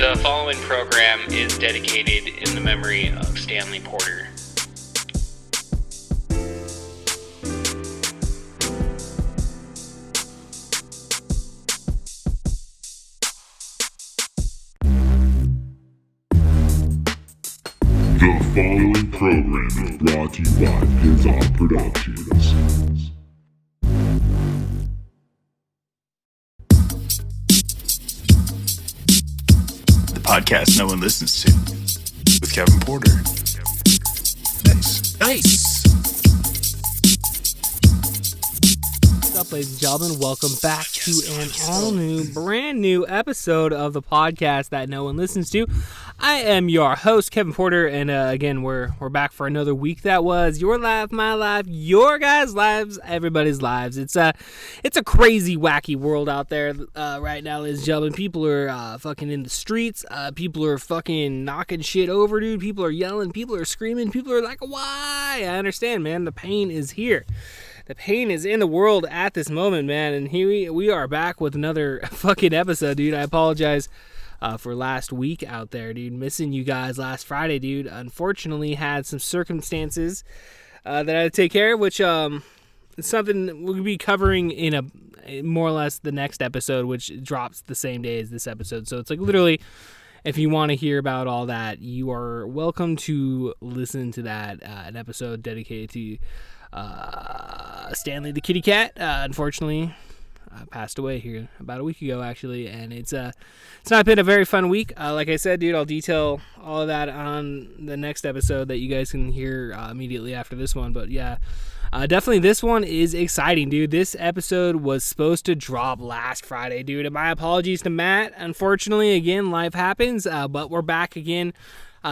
The following program is dedicated in the memory of Stanley Porter. The following program is brought to you by Pins-Off Productions. The podcast no one listens to, with Kevin Porter. Nice. What's up, ladies and gentlemen? Welcome back to an all-new, brand-new episode of the podcast that no one listens to. I am your host, Kevin Porter, and again, we're back for another week that was your life, my life, your guys' lives, everybody's lives. It's a crazy, wacky world out there right now, ladies and gentlemen. People are fucking in the streets. People are fucking knocking shit over, dude. People are yelling. People are screaming. People are like, why? I understand, man. The pain is here. The pain is in the world at this moment, man, and here we are back with another fucking episode, dude. I apologize for last week out there, dude. Missing you guys last Friday, dude. Unfortunately, had some circumstances that I had to take care of, which is something we'll be covering in a more or less the next episode, which drops the same day as this episode. So it's like literally, if you want to hear about all that, you are welcome to listen to that, an episode dedicated to Stanley the kitty cat. Unfortunately, passed away here about a week ago, actually, and it's not been a very fun week. Like I said, dude, I'll detail all of that on the next episode that you guys can hear immediately after this one. But yeah, definitely this one is exciting, dude. This episode was supposed to drop last Friday, dude, and my apologies to Matt. Unfortunately, again, life happens, but we're back again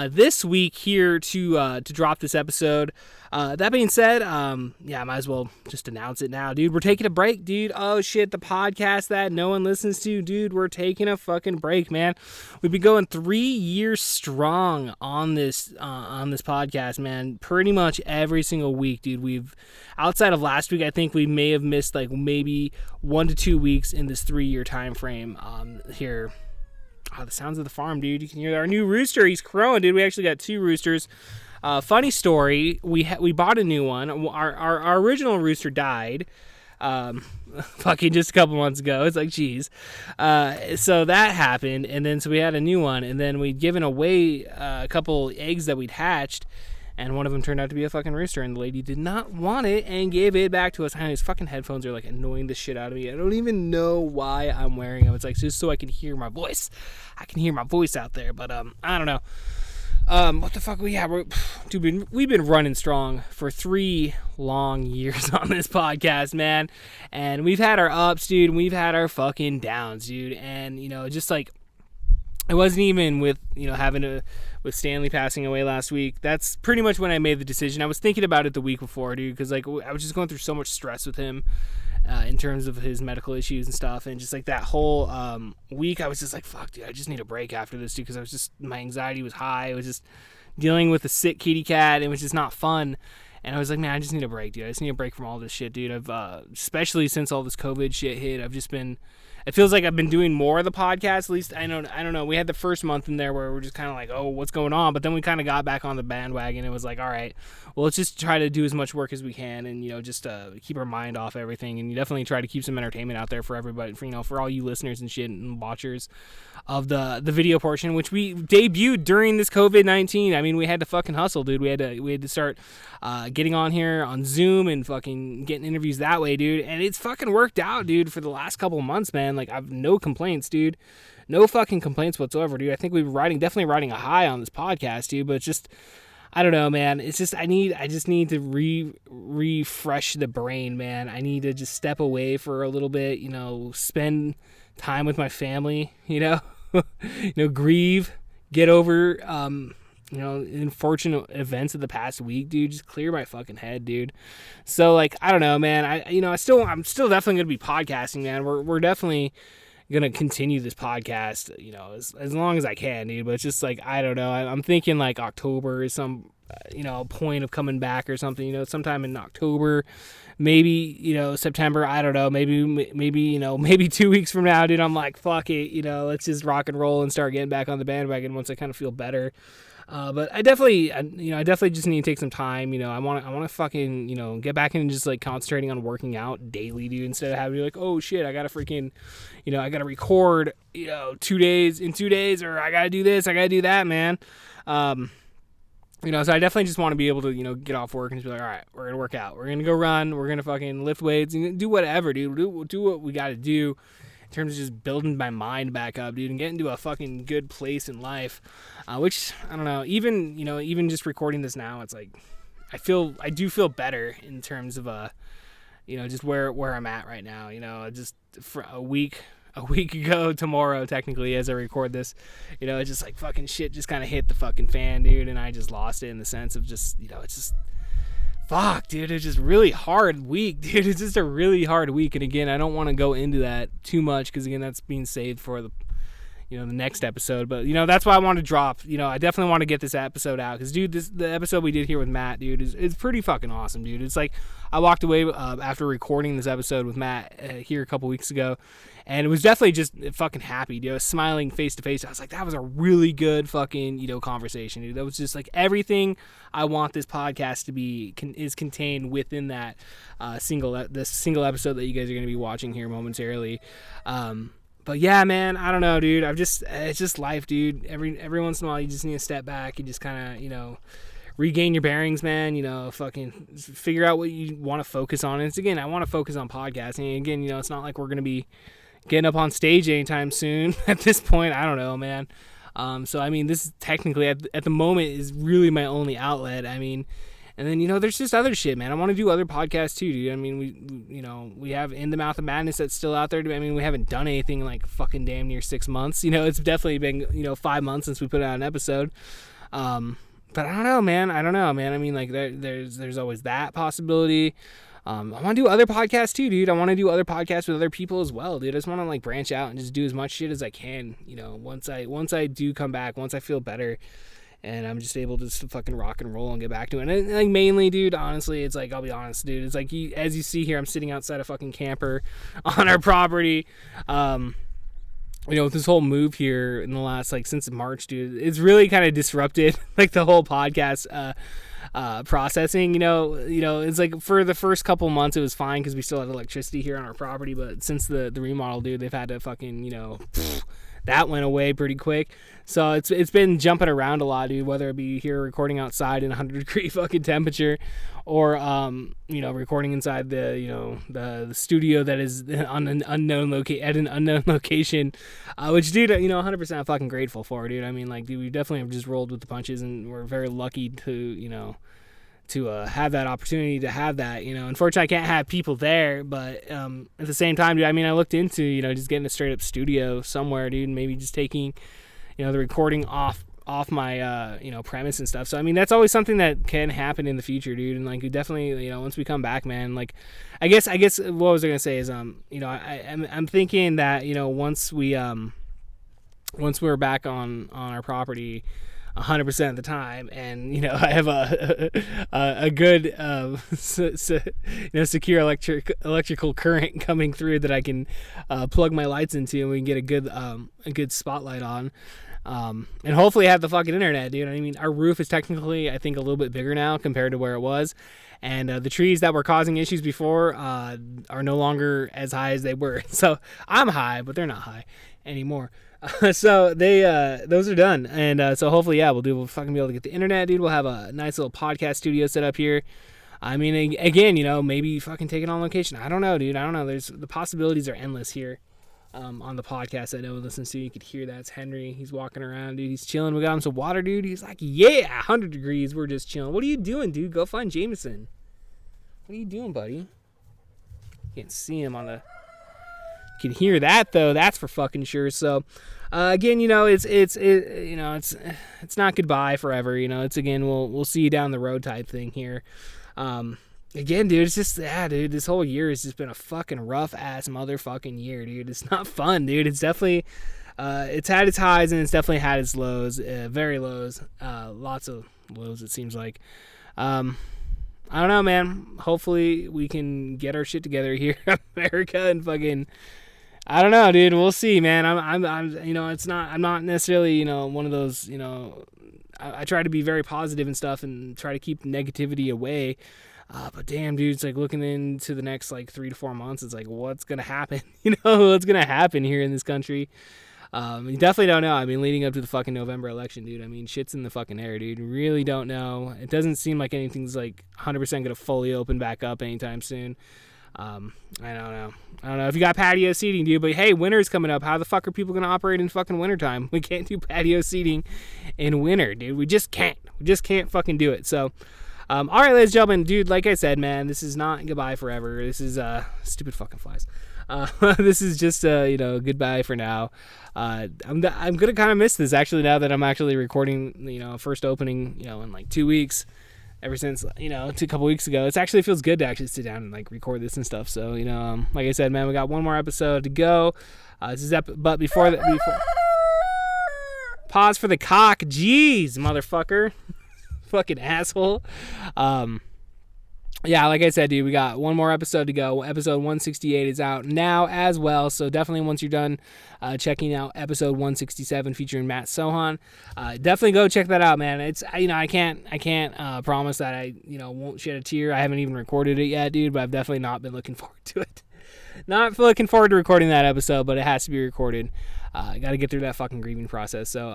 this week here to drop this episode. That being said, yeah, I might as well just announce it now, dude. We're taking a break, dude. Oh shit, the podcast that no one listens to, dude. We're taking a fucking break, man. We've been going 3 years strong on this podcast, man. Pretty much every single week, dude. We've, outside of last week, I think we may have missed like maybe 1 to 2 weeks in this 3-year time frame here. Oh, the sounds of the farm, dude. You can hear our new rooster. He's crowing, dude. We actually got 2 roosters. Funny story. We bought a new one. Our original rooster died. Fucking just a couple months ago. It's like, geez. So that happened, and then so we had a new one, and then we'd given away a couple eggs that we'd hatched, and one of them turned out to be a fucking rooster, and the lady did not want it and gave it back to us. And his fucking headphones are like annoying the shit out of me. I don't even know why I'm wearing them. It's like just so I can hear my voice. I can hear my voice out there, but I don't know. What the fuck? Dude, we've been running strong for 3 long years on this podcast, man. And we've had our ups, dude, and we've had our fucking downs, dude. And, you know, just like, it wasn't even with, you know, with Stanley passing away last week. That's pretty much when I made the decision. I was thinking about it the week before, dude, because, like, I was just going through so much stress with him in terms of his medical issues and stuff. And just, like, that whole week, I was just like, fuck, dude, I just need a break after this, dude, because my anxiety was high. I was just dealing with a sick kitty cat. It was just not fun. And I was like, man, I just need a break, dude. I just need a break from all this shit, dude. Especially since all this COVID shit hit, it feels like I've been doing more of the podcast. At least I don't know. We had the first month in there where we're just kind of like, oh, what's going on? But then we kind of got back on the bandwagon. It was like, all right, well, let's just try to do as much work as we can, and, you know, just keep our mind off everything. And you definitely try to keep some entertainment out there for everybody, for all you listeners and shit and watchers of the video portion, which we debuted during this COVID-19. I mean, we had to fucking hustle, dude. We had to start getting on here on Zoom and fucking getting interviews that way, dude. And it's fucking worked out, dude, for the last couple of months, man. Like, I've no complaints, dude. No fucking complaints whatsoever, dude. I think we're definitely riding a high on this podcast, dude. But it's just, I don't know, man. It's just, I just need to refresh the brain, man. I need to just step away for a little bit, you know, spend time with my family, you know, grieve, get over, you know, unfortunate events of the past week, dude. Just clear my fucking head, dude. So, like, I don't know, man. I'm still definitely gonna be podcasting, man. We're definitely gonna continue this podcast, you know, as long as I can, dude. But it's just like, I don't know. I'm thinking like October is some, you know, point of coming back or something. You know, sometime in October, maybe, you know, September. I don't know. Maybe you know, maybe 2 weeks from now, dude. I'm like, fuck it, you know, let's just rock and roll and start getting back on the bandwagon once I kind of feel better. But I definitely just need to take some time. You know, I want to fucking, you know, get back into just like concentrating on working out daily, dude, instead of having to be like, oh shit, I gotta freaking, you know, I gotta record, you know, 2 days, or I gotta do this, I gotta do that, man. You know, so I definitely just want to be able to, you know, get off work and just be like, all right, we're gonna work out, we're gonna go run, we're gonna fucking lift weights, and do whatever, dude. Do what we gotta do. In terms of just building my mind back up, dude, and getting to a fucking good place in life, which, I don't know, even just recording this now, it's like, I do feel better in terms of, you know, just where I'm at right now, you know, just for a week ago tomorrow, technically, as I record this, you know, it's just like fucking shit just kind of hit the fucking fan, dude, and I just lost it in the sense of just, you know, it's just, fuck, dude, it's just really hard week, dude. It's just a really hard week. And again, I don't want to go into that too much because, again, that's being saved for the, you know, the next episode. But, you know, that's why I want to drop, you know, I definitely want to get this episode out because, dude, the episode we did here with Matt, dude, is pretty fucking awesome, dude. It's like I walked away after recording this episode with Matt here a couple weeks ago, and it was definitely just fucking happy, dude. I was smiling face to face. I was like, that was a really good fucking, you know, conversation, dude. That was just like everything I want this podcast to be is contained within that single episode that you guys are going to be watching here momentarily. But yeah, man, I don't know, dude. It's just life, dude. Every once in a while, you just need to step back and just kind of, you know, regain your bearings, man. You know, fucking figure out what you want to focus on. And it's, again, I want to focus on podcasting. Again, you know, it's not like we're going to be getting up on stage anytime soon. At this point, I don't know, man. So, I mean, this is technically, at the moment, is really my only outlet. I mean, and then, you know, there's just other shit, man. I want to do other podcasts too, dude. I mean, we have In the Mouth of Madness that's still out there. I mean, we haven't done anything in like fucking damn near 6 months. You know, it's definitely been, you know, 5 months since we put out an episode. But I don't know, man. I mean, like, there's always that possibility. I want to do other podcasts too, dude. I want to do other podcasts with other people as well, dude. I just want to like branch out and just do as much shit as I can, you know, once I do come back, once I feel better and I'm just able to just fucking rock and roll and get back to it. And like, mainly, dude, honestly, it's like, I'll be honest, dude, it's like, as you see here, I'm sitting outside a fucking camper on our property. You know, with this whole move here in the last, like, since March, dude, it's really kind of disrupted like the whole podcast processing. You know, it's like for the first couple months it was fine because we still had electricity here on our property, but since the remodel, dude, they've had to fucking, you know, that went away pretty quick. So it's been jumping around a lot, dude, whether it be here recording outside in 100-degree fucking temperature or you know, recording inside the, you know, the studio that is on an unknown location, which, dude, you know, 100% I'm fucking grateful for, dude. I mean, like, dude, we definitely have just rolled with the punches, and we're very lucky to, you know, to have that opportunity to have that, you know. Unfortunately, I can't have people there, but at the same time, dude, I mean, I looked into, you know, just getting a straight up studio somewhere, dude, and maybe just taking, you know, the recording off my you know, premise and stuff. So I mean, that's always something that can happen in the future, dude. And like, we definitely, you know, once we come back, man, like, I guess what was I gonna say is you know, I'm thinking that, you know, once we're back on our property 100% of the time, and, you know, I have a good you know, secure electrical current coming through that I can plug my lights into, and we can get a good spotlight on, and hopefully have the fucking internet, dude. I mean, our roof is technically, I think, a little bit bigger now compared to where it was, and the trees that were causing issues before are no longer as high as they were. So I'm high, but they're not high anymore. So those are done, and so hopefully, yeah, we'll fucking be able to get the internet, dude. We'll have a nice little podcast studio set up here. I mean, again, you know, maybe fucking take it on location. I don't know, dude. I don't know. The possibilities are endless here. On the podcast I know listens to, you could hear that's Henry. He's walking around, dude. He's chilling. We got him some water, dude. He's like, yeah, 100 degrees. We're just chilling. What are you doing, dude? Go find Jameson. What are you doing, buddy? Can't see him on the. You can hear that though. That's for fucking sure. So, again, you know, it's you know, it's not goodbye forever. You know, it's, again, we'll see you down the road type thing here. Again, dude, it's just, dude, this whole year has just been a fucking rough ass motherfucking year, dude. It's not fun, dude. It's definitely, it's had its highs and it's definitely had its lows, very lows, lots of lows, it seems like. I don't know, man. Hopefully we can get our shit together here in America and fucking, I don't know, dude. We'll see, man. I'm, I'm not necessarily, one of those, I try to be very positive and stuff and try to keep negativity away. But damn, dude, it's like looking into the next like 3 to 4 months. It's like, what's gonna happen? What's gonna happen here in this country? You definitely don't know. I mean, leading up to the fucking November election, dude. I mean, shit's in the fucking air, dude. Really don't know. It doesn't seem like anything's like 100% gonna fully open back up anytime soon. I don't know if you got patio seating, dude. But hey, winter's coming up. How the fuck are people gonna operate in fucking wintertime? We can't do patio seating in winter, dude. We just can't. We just can't fucking do it. So. All right, ladies and gentlemen, dude, like I said, man, this is not goodbye forever. This is, stupid fucking flies. This is just, goodbye for now. I'm going to kind of miss this, actually, now that I'm actually recording, first opening, in like 2 weeks, ever since, a couple weeks ago. It actually feels good to actually sit down and, like, record this and stuff. So, like I said, man, we got one more episode to go. But before that, pause for the cock. Jeez, motherfucker. Fucking asshole. Yeah, like I said, dude, we got one more episode to go. Episode 168 is out now as well, so definitely once you're done checking out episode 167 featuring Matt Sohan, definitely go check that out, man. It's I can't promise that I won't shed a tear. I haven't even recorded it yet, dude, but I've definitely not been looking forward to it. Not looking forward to recording that episode, but it has to be recorded. Got to get through that fucking grieving process. So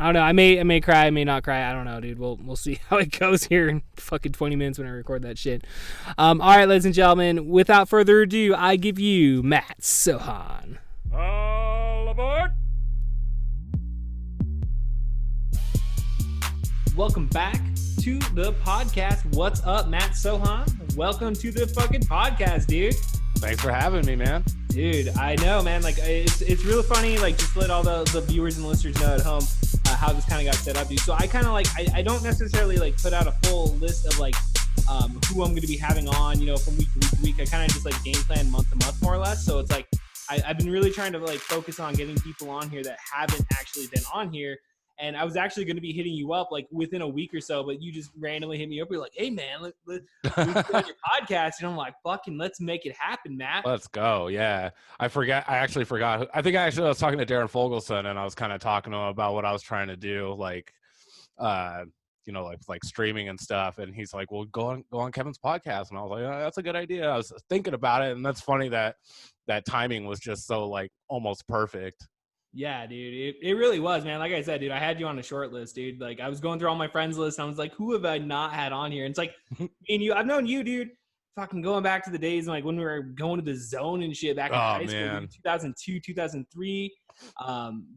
I don't know. I may cry. I may not cry. I don't know, dude. We'll see how it goes here in fucking 20 minutes when I record that shit. All right, ladies and gentlemen. Without further ado, I give you Matt Sohan. All aboard! Welcome back to the podcast. What's up, Matt Sohan? Welcome to the fucking podcast, dude. Thanks for having me, man. Dude, I know, man. Like, it's really funny. Like, just to let all the viewers and listeners know at home how this kind of got set up, dude. So I kind of like, I don't necessarily like put out a full list of like who I'm going to be having on, from week to week to week. I kind of just like game plan month to month, more or less. So it's like I've been really trying to like focus on getting people on here that haven't actually been on here. And I was actually going to be hitting you up like within a week or so, but you just randomly hit me up. You're like, "Hey man, let's do your podcast." And I'm like, "Fucking, let's make it happen, Matt." Let's go. Yeah. I actually forgot. I think I was talking to Darren Fogelson and I was kind of talking to him about what I was trying to do. Like, like streaming and stuff. And he's like, well, go on Kevin's podcast. And I was like, oh, that's a good idea. I was thinking about it. And that's funny that timing was just so like almost perfect. Yeah, dude, it really was, man. Like I said, dude, I had you on a short list, dude. Like I was going through all my friends list and I was like, who have I not had on here? And it's like, me and you, I've known you, dude, fucking going back to the days like when we were going to the zone and shit back in high school, dude, 2002, 2003.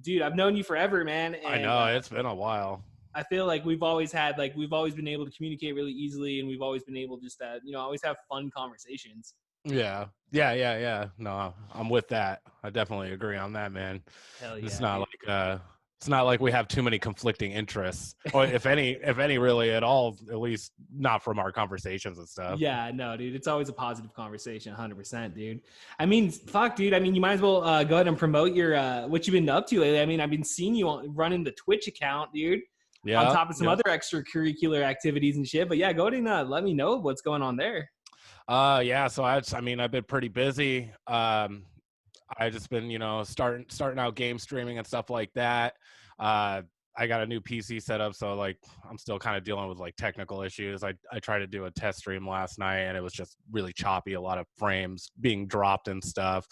Dude, I've known you forever, man. And, I know, it's been a while. I feel like we've always been able to communicate really easily and we've always been able just to, always have fun conversations. Yeah. No, I'm with that. I definitely agree on that, man. Hell yeah. It's not like we have too many conflicting interests, or if any really at all, at least not from our conversations and stuff. Yeah, no, dude, it's always a positive conversation, 100%, dude. I mean, fuck, dude. I mean, you might as well go ahead and promote your what you've been up to lately. I mean, I've been seeing you running the Twitch account, dude. Yeah. On top of some other extracurricular activities and shit. But yeah, go ahead and let me know what's going on there. Yeah, so I've been pretty busy. I just been, starting out game streaming and stuff like that. I got a new PC set up, so like I'm still kind of dealing with like technical issues. I tried to do a test stream last night and it was just really choppy, a lot of frames being dropped and stuff.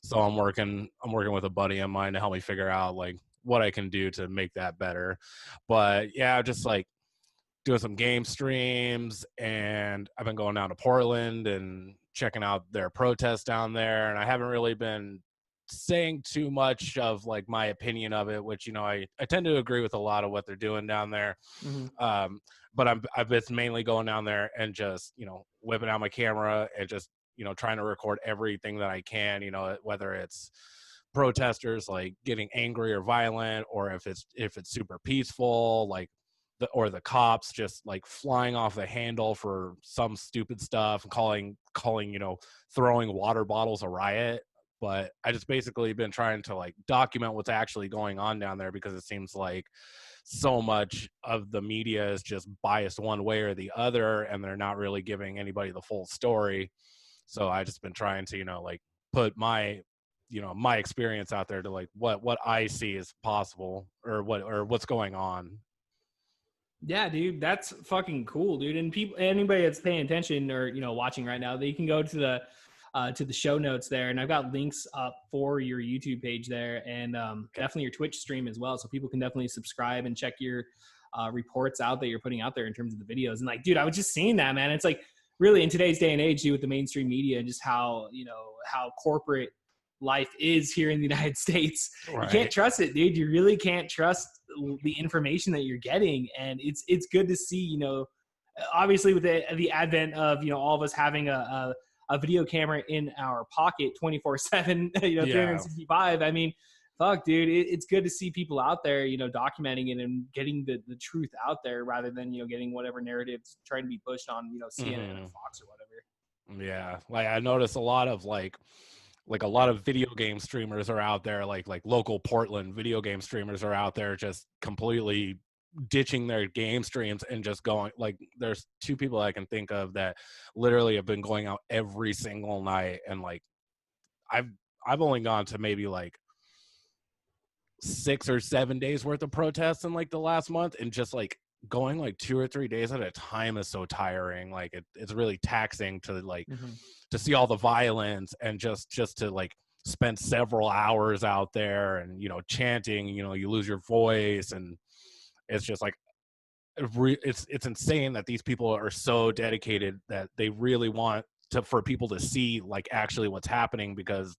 So I'm working with a buddy of mine to help me figure out like what I can do to make that better. But yeah, just like doing some game streams, and I've been going down to Portland and checking out their protests down there, and I haven't really been saying too much of like my opinion of it, which I tend to agree with a lot of what they're doing down there. Mm-hmm. But I've been mainly going down there and just whipping out my camera and just trying to record everything that I can, whether it's protesters like getting angry or violent, or if it's super peaceful, like the cops just like flying off the handle for some stupid stuff and calling throwing water bottles a riot. But I just basically been trying to like document what's actually going on down there, because it seems like so much of the media is just biased one way or the other, and they're not really giving anybody the full story. So I just been trying to like put my my experience out there to like what I see is possible, or what's going on. Yeah, dude, that's fucking cool, dude. And people, anybody that's paying attention or watching right now, they can go to the show notes there, and I've got links up for your YouTube page there, and definitely your Twitch stream as well, so people can definitely subscribe and check your reports out that you're putting out there in terms of the videos. And like, dude, I was just seeing that, man. It's like really in today's day and age, dude, with the mainstream media and just how how corporate life is here in the United States. Right. You can't trust it, dude. You really can't trust the information that you're getting. And it's good to see, obviously with the advent of, all of us having a video camera in our pocket 24/7, 365. I mean, fuck, dude, it's good to see people out there, documenting it and getting the truth out there, rather than, getting whatever narratives trying to be pushed on, CNN or Fox or whatever. Yeah. Like I noticed a lot of like a lot of video game streamers are out there, like local Portland video game streamers are out there just completely ditching their game streams and just going, like, there's two people I can think of that literally have been going out every single night, and like I've only gone to maybe like 6 or 7 days worth of protests in like the last month, and just like going like 2 or 3 days at a time is so tiring. Like it's really taxing to like to see all the violence, and just to like spend several hours out there and chanting, you lose your voice, and it's just like it's insane that these people are so dedicated that they really want for people to see like actually what's happening, because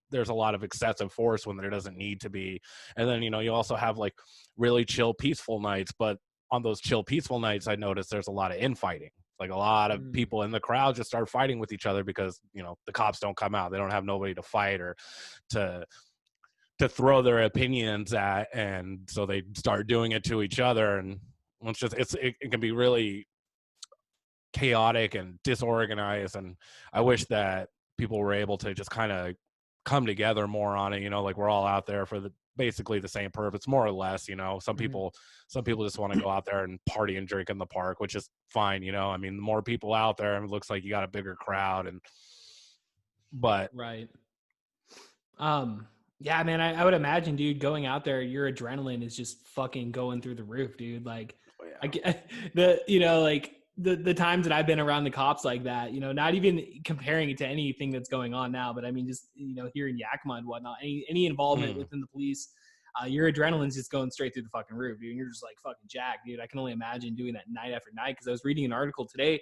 there's a lot of excessive force when there doesn't need to be. And then you also have like really chill peaceful nights, but on those chill peaceful nights I noticed there's a lot of infighting. Like a lot of people in the crowd just start fighting with each other because the cops don't come out. They don't have nobody to fight or to throw their opinions at, and so they start doing it to each other. And it can be really chaotic and disorganized. And I wish that people were able to just kind of come together more on it, like we're all out there for basically the same purpose, more or less. Some people just want to go out there and party and drink in the park, which is fine. I mean, the more people out there, it looks like you got a bigger crowd. But right. Yeah, man, I would imagine, dude, going out there, your adrenaline is just fucking going through the roof, dude. Like, the times that I've been around the cops like that, not even comparing it to anything that's going on now, but I mean, just, here in Yakima and whatnot, any involvement within the police, your adrenaline's just going straight through the fucking roof, dude. And you're just like fucking jacked, dude. I can only imagine doing that night after night. Cause I was reading an article today.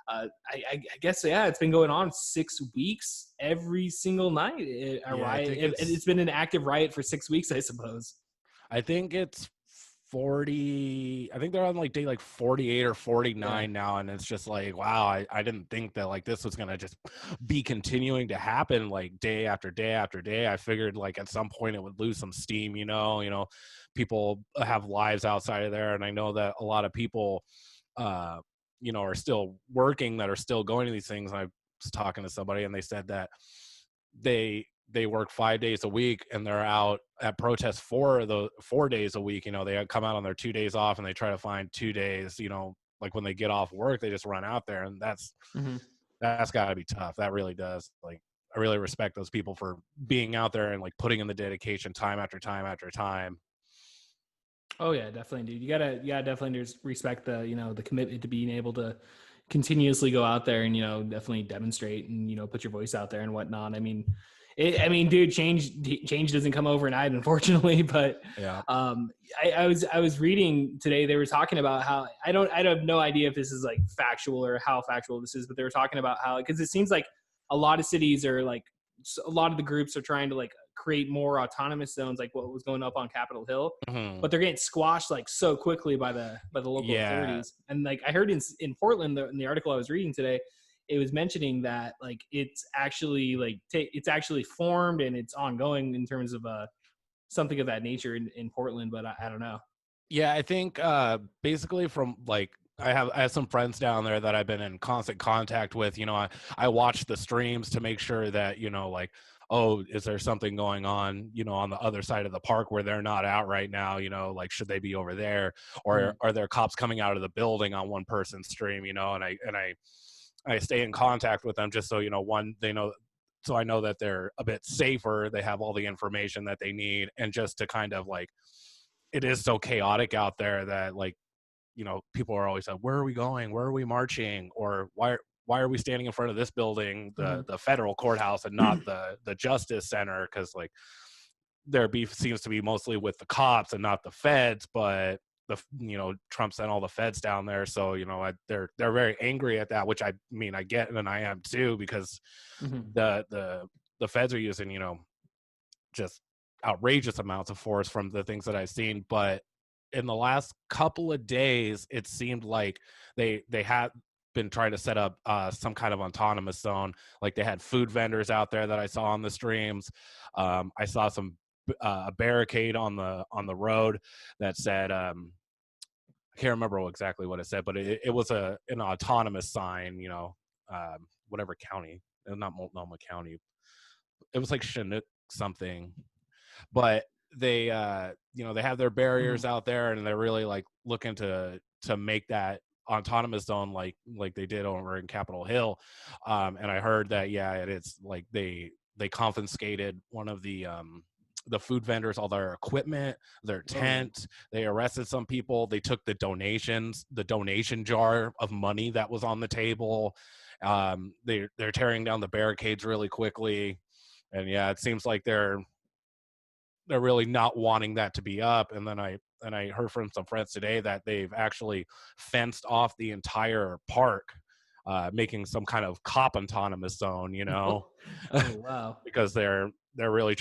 I guess, yeah, it's been going on 6 weeks every single night. Riot. It's been an active riot for 6 weeks, I suppose. I think it's 40. I think they're on like day like 48 or 49 now, and it's just like, wow, I didn't think that like this was gonna just be continuing to happen like day after day after day. I figured like at some point it would lose some steam. People have lives outside of there, and I know that a lot of people are still working, that are still going to these things. And I was talking to somebody, and they said that they work 5 days a week, and they're out at protests for the 4 days a week. They come out on their 2 days off, and they try to find 2 days, like when they get off work, they just run out there. And that's gotta be tough. That really does. Like, I really respect those people for being out there and like putting in the dedication time after time after time. Oh yeah, definitely, dude. You gotta definitely just respect the, the commitment to being able to continuously go out there and, definitely demonstrate and, put your voice out there and whatnot. I mean, dude, change doesn't come overnight, unfortunately. But yeah, I was reading today. They were talking about how I have no idea if this is like factual or how factual this is, but they were talking about how, because it seems like a lot of cities are like, a lot of the groups are trying to like create more autonomous zones, like what was going up on Capitol Hill, but they're getting squashed like so quickly by the local authorities. And like I heard in Portland, in the article I was reading today, it was mentioning that like it's actually like it's actually formed and it's ongoing in terms of something of that nature in Portland, but I don't know. Yeah, I think basically from like I have some friends down there that I've been in constant contact with. I watch the streams to make sure that, like, oh, is there something going on, on the other side of the park where they're not out right now, like should they be over there, or are there cops coming out of the building on one person's stream, and I stay in contact with them just so, one, they know, so I know that they're a bit safer, they have all the information that they need, and just to kind of like, it is so chaotic out there that, like, people are always like, where are we going, where are we marching, or why are we standing in front of this building, the federal courthouse, and not the justice center, because like their beef seems to be mostly with the cops and not the feds, but Trump sent all the feds down there, so they're very angry at that, which I mean I get, and I am too, because the feds are using just outrageous amounts of force from the things that I've seen. But in the last couple of days, it seemed like they had been trying to set up some kind of autonomous zone. Like they had food vendors out there that I saw on the streams. I saw a barricade on the road that said, I can't remember exactly what it said, but it was an autonomous sign. Whatever county, not Multnomah County. It was like Chinook something. But they they have their barriers out there, and they're really like looking to make that autonomous zone like they did over in Capitol Hill. And I heard that it's like they confiscated one of the food vendors, all their equipment, their tent. They arrested some people. They took the donation jar of money that was on the table. They're tearing down the barricades really quickly, and it seems like they're really not wanting that to be up. And then I heard from some friends today that they've actually fenced off the entire park, making some kind of cop autonomous zone, Oh wow. because they're really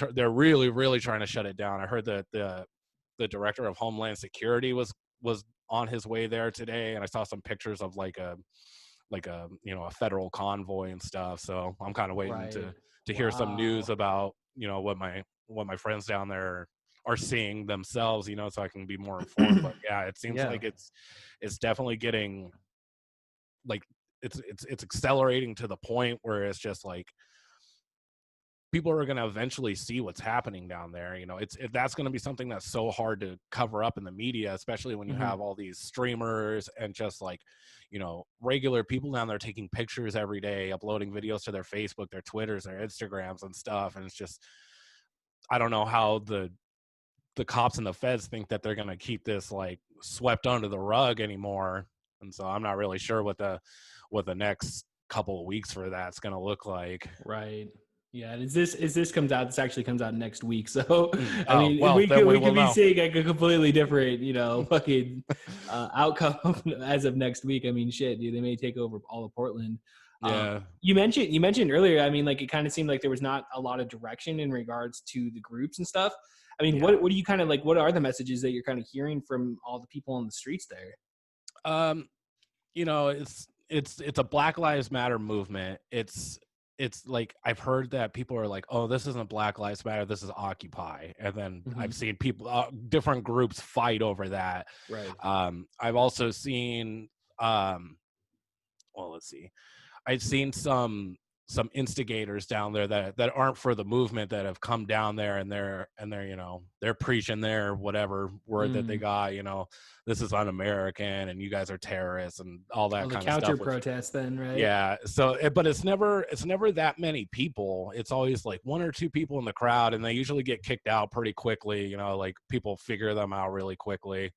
really trying to shut it down. I heard that the director of Homeland Security was on his way there today, and I saw some pictures of like a a federal convoy and stuff. So I'm kind of waiting to hear some news about what my friends down there are seeing themselves, so I can be more informed. But it seems like it's definitely getting like it's accelerating to the point where it's just like people are going to eventually see what's happening down there. That's going to be something that's so hard to cover up in the media, especially when you have all these streamers and just like, regular people down there taking pictures every day, uploading videos to their Facebook, their Twitters, their Instagrams and stuff. And it's just, I don't know how the cops and the feds think that they're going to keep this like swept under the rug anymore. And so I'm not really sure what the next couple of weeks for that's going to look like. Right. Yeah, and this comes out. This actually comes out next week. So I mean, well, we could be know. seeing like a completely different, fucking outcome as of next week. I mean, shit, dude, they may take over all of Portland. Yeah. You mentioned earlier. I mean, like it kind of seemed like there was not a lot of direction in regards to the groups and stuff. I mean, what do you kind of like? What are the messages that you're kind of hearing from all the people on the streets there? It's a Black Lives Matter movement. It's like I've heard that people are like, oh, this isn't Black Lives Matter, this is Occupy. And then I've seen people, different groups fight over that. Right. I've also seen, let's see. I've seen some instigators down there that aren't for the movement that have come down there, and they're they're preaching their whatever word that they got, this is un-American and you guys are terrorists and all that kind of stuff. Counter protest then, right? Yeah. So, but it's never that many people. It's always like one or two people in the crowd, and they usually get kicked out pretty quickly. Like people figure them out really quickly,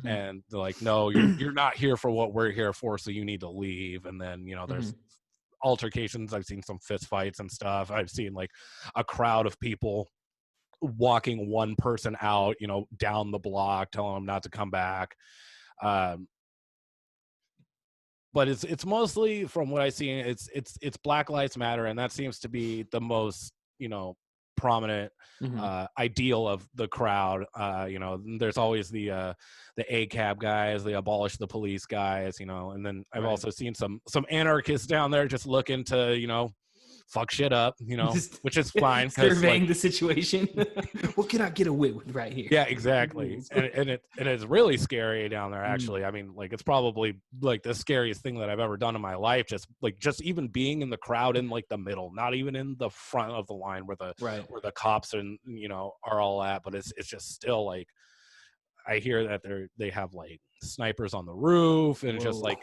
and they're like, no, you're not here for what we're here for, so you need to leave. And then there's altercations. I've seen some fist fights and stuff. I've seen like a crowd of people walking one person out, down the block, telling them not to come back. But it's mostly, from what I see, it's Black Lives Matter, and that seems to be the most prominent ideal of the crowd. There's always the ACAB guys, the abolish the police guys, and then I've also seen some anarchists down there just looking to fuck shit up, you know, Just which is fine because surveying like, the situation. What can I get away with right here? yeah, exactly. And it's really scary down there, actually. I mean, like, it's probably like the scariest thing that I've ever done in my life. Just even being in the crowd in like the middle, not even in the front of the line where the cops and, you know, are all at, but it's just still like, I hear that they have like snipers on the roof and just like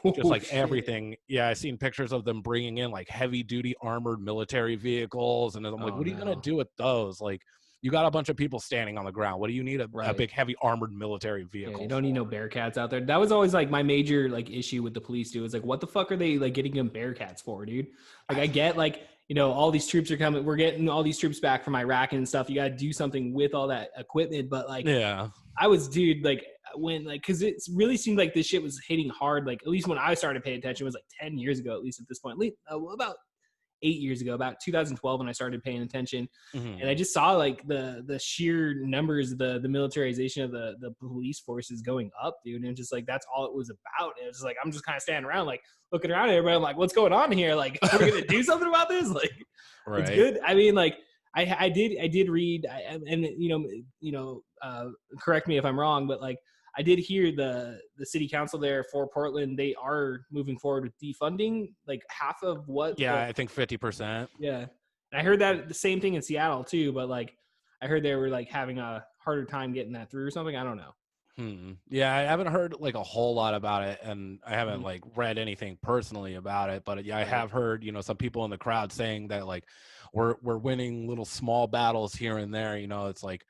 everything. Yeah, I've seen pictures of them bringing in like heavy duty armored military vehicles, and I'm like, what are you gonna do with those? Like, you got a bunch of people standing on the ground. What do you need a big heavy armored military vehicle? Yeah, you don't need no Bearcats out there. That was always like my major like issue with the police, dude. It's like, what the fuck are they like getting them Bearcats for, dude? Like, I get like, you know, all these troops are coming. We're getting all these troops back from Iraq and stuff. You got to do something with all that equipment. But like, yeah, I was, dude, like when like, cause it really seemed like this shit was hitting hard. Like, at least when I started paying attention, it was like 10 years ago, at least at this point, about 8 years ago, about 2012 when I started paying attention. And I just saw like the sheer numbers, the militarization of the police forces going up, dude. And just like, that's all it was about. And it was like, I'm just kind of standing around, like looking around at everybody. I'm like, what's going on here? Like, we're going to do something about this? Like, it's good. I mean, like, I did read, and correct me if I'm wrong, but like I did hear the city council there for Portland, they are moving forward with defunding like half of what. Yeah, I think 50%. Yeah, and I heard that the same thing in Seattle too, but like I heard they were like having a harder time getting that through or something. I don't know. Yeah, I haven't heard like a whole lot about it, and I haven't like read anything personally about it. But yeah, I have heard, you know, some people in the crowd saying that like we're winning little small battles here and there. You know, it's like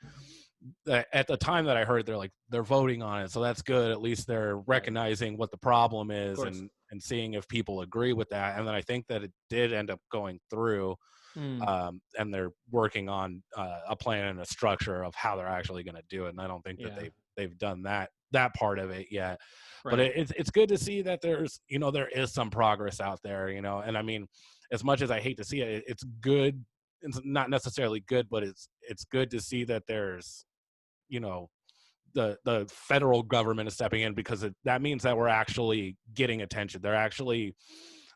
at the time that I heard, they're voting on it, so that's good. At least they're recognizing what the problem is and seeing if people agree with that. And then I think that it did end up going through. And they're working on a plan and a structure of how they're actually going to do it. And I don't think that they've done that part of it yet. But it's good to see that there is some progress out there, you know. And I mean, as much as I hate to see it, it's good. It's not necessarily good, but it's good to see that there's, you know, the federal government is stepping in, because that means that we're actually getting attention. They're actually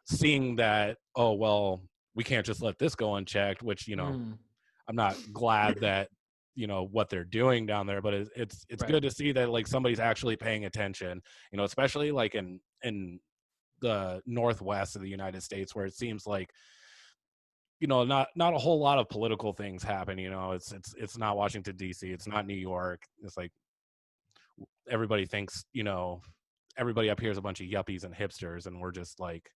seeing that, oh, well, we can't just let this go unchecked, which, you know, I'm not glad that, you know, what they're doing down there, but it's good to see that like somebody's actually paying attention, you know, especially like in the Northwest of the United States, where it seems like, you know, not a whole lot of political things happen. You know, it's not Washington D.C., it's not New York. It's like everybody thinks, you know, everybody up here is a bunch of yuppies and hipsters, and we're just like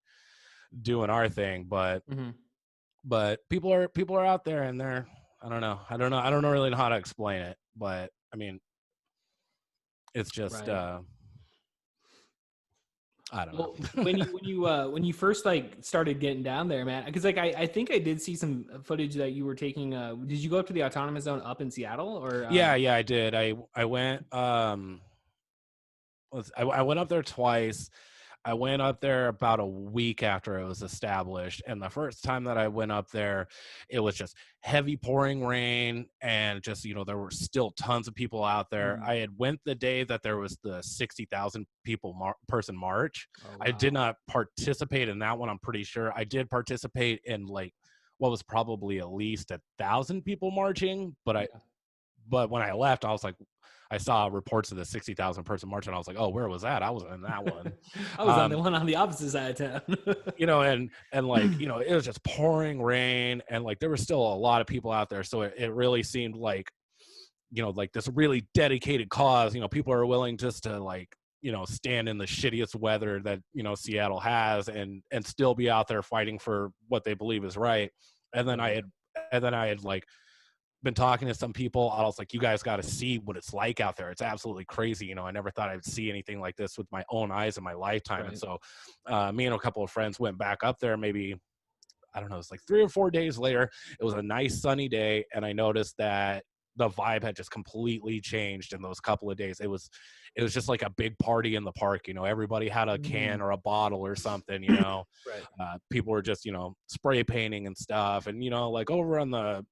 doing our thing. But people are out there, and they're, I don't know really know how to explain it, but I mean, it's just I don't know. when you first like started getting down there, man, because like I think I did see some footage that you were taking. Did you go up to the autonomous zone up in Seattle, or? Yeah, I did. I went. I went up there twice. I went up there about a week after it was established, and the first time that I went up there, it was just heavy pouring rain, and just, you know, there were still tons of people out there. I had went the day that there was the 60,000 people person march. Oh, wow. I did not participate in that one. I'm pretty sure I did participate in like what was probably at least 1,000 people marching, but but when I left, I was like, I saw reports of the 60,000 person march, and I was like, oh, where was that? I wasn't in that one. I was on the one on the opposite side of town. You know, and like, you know, it was just pouring rain, and like there were still a lot of people out there. So it really seemed like, you know, like this really dedicated cause. You know, people are willing just to like, you know, stand in the shittiest weather that, you know, Seattle has, and still be out there fighting for what they believe is right. And then I had like been talking to some people. I was like, you guys got to see what it's like out there. It's absolutely crazy. You know, I never thought I'd see anything like this with my own eyes in my lifetime. And so me and a couple of friends went back up there, maybe, I don't know, it's like 3 or 4 days later. It was a nice sunny day, and I noticed that the vibe had just completely changed in those couple of days. It was just like a big party in the park. You know, everybody had a can or a bottle or something, you know. People were just, you know, spray painting and stuff. And, you know, like over in the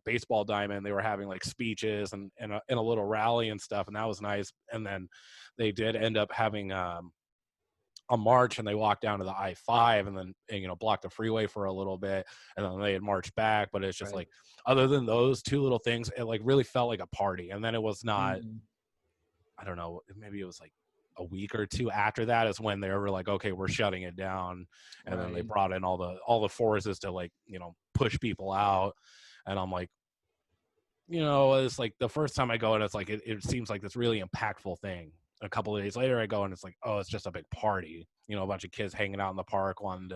baseball diamond, they were having like speeches and a little rally and stuff, and that was nice. And then they did end up having a march, and they walked down to the I-5 and then blocked the freeway for a little bit, and then they had marched back. But it's just Right. like, other than those two little things, it like really felt like a party. And then it was not, I don't know, maybe it was like a week or two after that is when they were like, okay, we're shutting it down. And then they brought in all the forces to like, push people out. And I'm like, it's like the first time I go and it's like, it seems like this really impactful thing. A couple of days later I go and it's like, oh, it's just a big party, a bunch of kids hanging out in the park wanting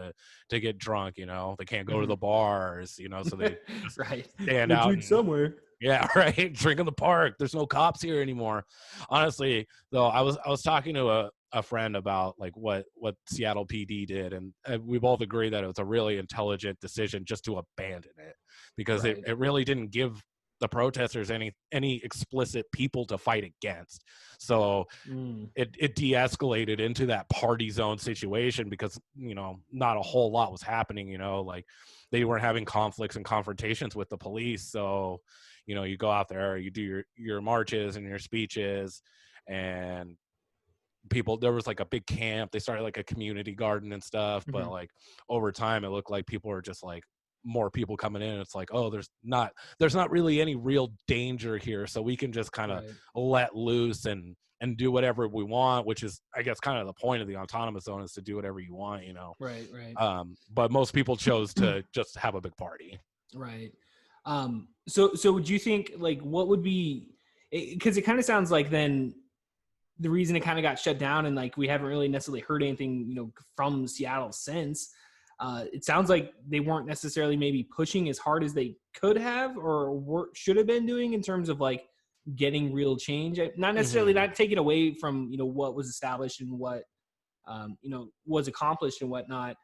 to get drunk, they can't go to the bars, so they just stand out and, somewhere. yeah, right, drink in the park. There's no cops here anymore. Honestly, though, I was talking to a friend about like what Seattle PD did, and we both agree that it was a really intelligent decision just to abandon it, because it really didn't give the protesters any explicit people to fight against. So it de-escalated into that party zone situation, because not a whole lot was happening. Like they weren't having conflicts and confrontations with the police. So you go out there, you do your marches and your speeches, and there was like a big camp. They started like a community garden and stuff, but like over time it looked like people were just like, more people coming in. It's like, oh, there's not really any real danger here, so we can just kind of let loose and do whatever we want, which is, I guess, kind of the point of the autonomous zone, is to do whatever you want. Right. But most people chose to just have a big party. Right. So would you think, like, what would be, because it kind of sounds like then the reason it kind of got shut down, and like we haven't really necessarily heard anything from Seattle since, it sounds like they weren't necessarily maybe pushing as hard as they could have or should have been doing in terms of like getting real change. Not necessarily not taking away from what was established and what was accomplished and whatnot,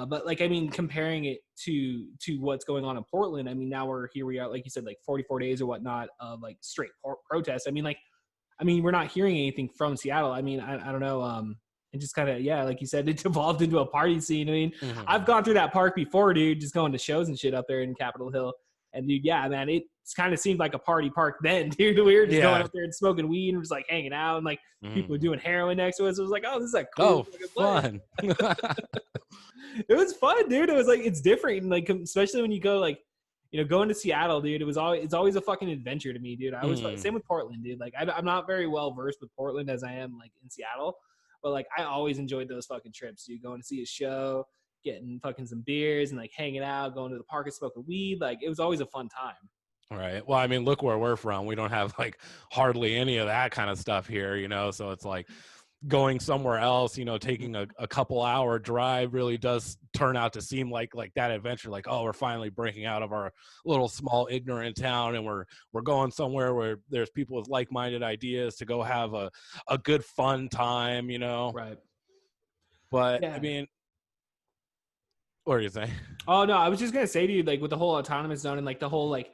but like, I mean, comparing it to what's going on in Portland, I mean, now we are, like you said, like 44 days or whatnot of like straight protests. I mean, we're not hearing anything from Seattle. I mean, I don't know. And just kind of, like you said, it evolved into a party scene. I mean, I've gone through that park before, dude, just going to shows and shit up there in Capitol Hill. And dude, yeah, man, it kind of seemed like a party park then, dude. We were just going up there and smoking weed and just like hanging out, and like people were doing heroin next to us. It was like, oh, this is like cool. Fun. It was fun, dude. It was like, it's different. And like, especially when you go like, going to Seattle, dude, it's always a fucking adventure to me, dude. I was same with Portland, dude. Like I'm not very well versed with Portland as I am like in Seattle. But like, I always enjoyed those fucking trips, dude. Going to see a show, getting fucking some beers and like hanging out, going to the park and smoking weed. Like, it was always a fun time. Right. Well, I mean, look where we're from. We don't have like hardly any of that kind of stuff here, so it's like going somewhere else, taking a couple hour drive really does turn out to seem like that adventure, like, oh, we're finally breaking out of our little small ignorant town, and we're going somewhere where there's people with like-minded ideas to go have a good fun time, Right. But I mean, what are you saying? Oh no, I was just gonna say to you, like, with the whole autonomous zone and like the whole like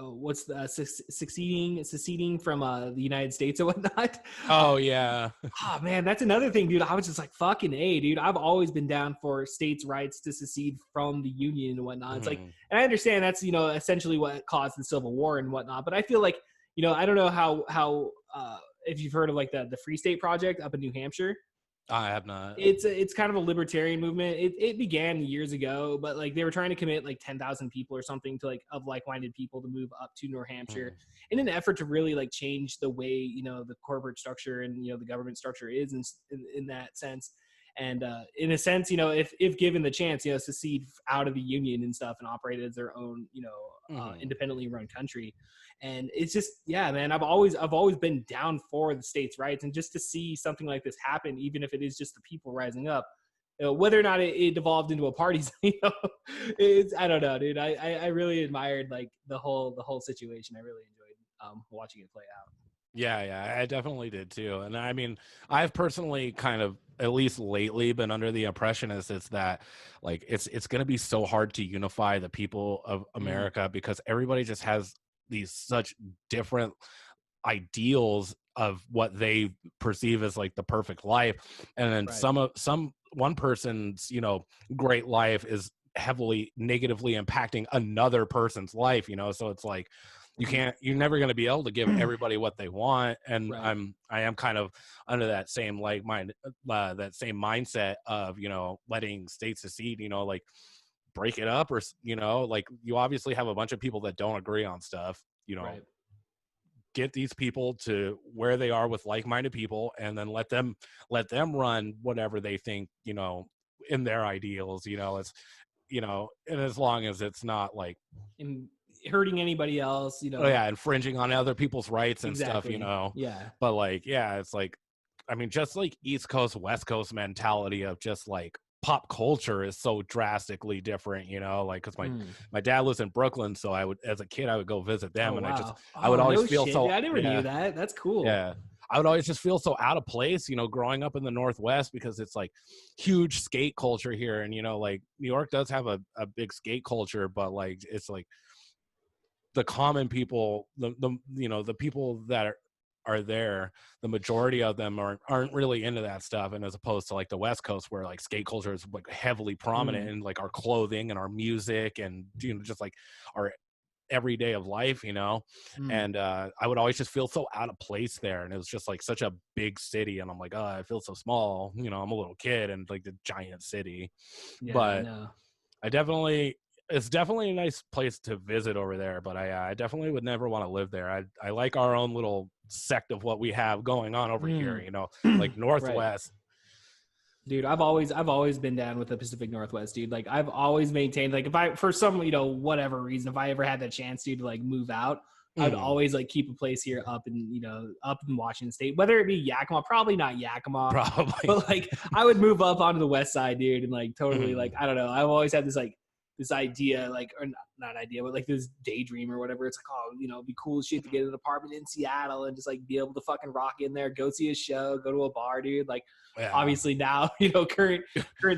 what's the seceding from the United States and whatnot. Oh yeah. Oh man, that's another thing, dude. I was just like, fucking A, dude. I've always been down for states' rights to secede from the Union and whatnot. It's like, and I understand that's essentially what caused the Civil War and whatnot. But I feel like I don't know how if you've heard of like the Free State Project up in New Hampshire. I have not. It's kind of a libertarian movement. It began years ago, but like they were trying to commit like 10,000 people or something to of like-minded people to move up to New Hampshire in an effort to really like change the way the corporate structure and the government structure is in that sense. And in a sense, if given the chance, secede out of the union and stuff and operate as their own, independently run country. And it's just, yeah, man, I've always been down for the states' rights, and just to see something like this happen, even if it is just the people rising up, whether or not it devolved into a party, it's, I don't know, dude. I really admired like the whole situation. I really enjoyed watching it play out. Yeah, I definitely did too. And I mean, I've personally kind of, at least lately, been under the impression it's that like it's going to be so hard to unify the people of America because everybody just has these such different ideals of what they perceive as like the perfect life, and then one person's great life is heavily negatively impacting another person's life, so it's like you're never going to be able to give everybody what they want. And Right. I am kind of under that same that same mindset of, letting states secede, like break it up, or, like you obviously have a bunch of people that don't agree on stuff, Right. get these people to where they are with like-minded people, and then let them run whatever they think, in their ideals, it's, and as long as it's not like, And hurting anybody else, oh yeah, infringing on other people's rights and Exactly. stuff, Yeah. but like, yeah, it's like, I mean, just like East Coast, West Coast mentality of just like pop culture is so drastically different, like, because my dad lives in Brooklyn, so as a kid I would go visit them, Oh and wow. I would Oh always no feel shit. so, Dude, I never yeah, knew that. That's cool. yeah, I would always just feel so out of place, growing up in the Northwest, because it's like huge skate culture here, and like New York does have a big skate culture, but like it's like the common people, the people that are there, the majority of them aren't really into that stuff. And as opposed to like the West Coast, where like skate culture is like heavily prominent in like our clothing and our music, and just like our everyday of life, and I would always just feel so out of place there, and it was just like such a big city, and I'm like, oh, I feel so small, I'm a little kid in like the giant city. Yeah, But no. it's definitely a nice place to visit over there, but I definitely would never want to live there. I like our own little sect of what we have going on over here, like Northwest. Dude, I've always been down with the Pacific Northwest, dude. Like I've always maintained, like if I, for some, whatever reason, if I ever had the chance, dude, to like move out, I'd always like keep a place here up in Washington State, whether it be Yakima, probably not Yakima, Probably. but like I would move up onto the West Side, dude, and like totally like, I don't know. I've always had this idea, like, or not idea, but like this daydream or whatever. It's like, oh, it'd be cool as shit to get an apartment in Seattle and just like be able to fucking rock in there, go see a show, go to a bar, dude. Like, Yeah. Obviously now, current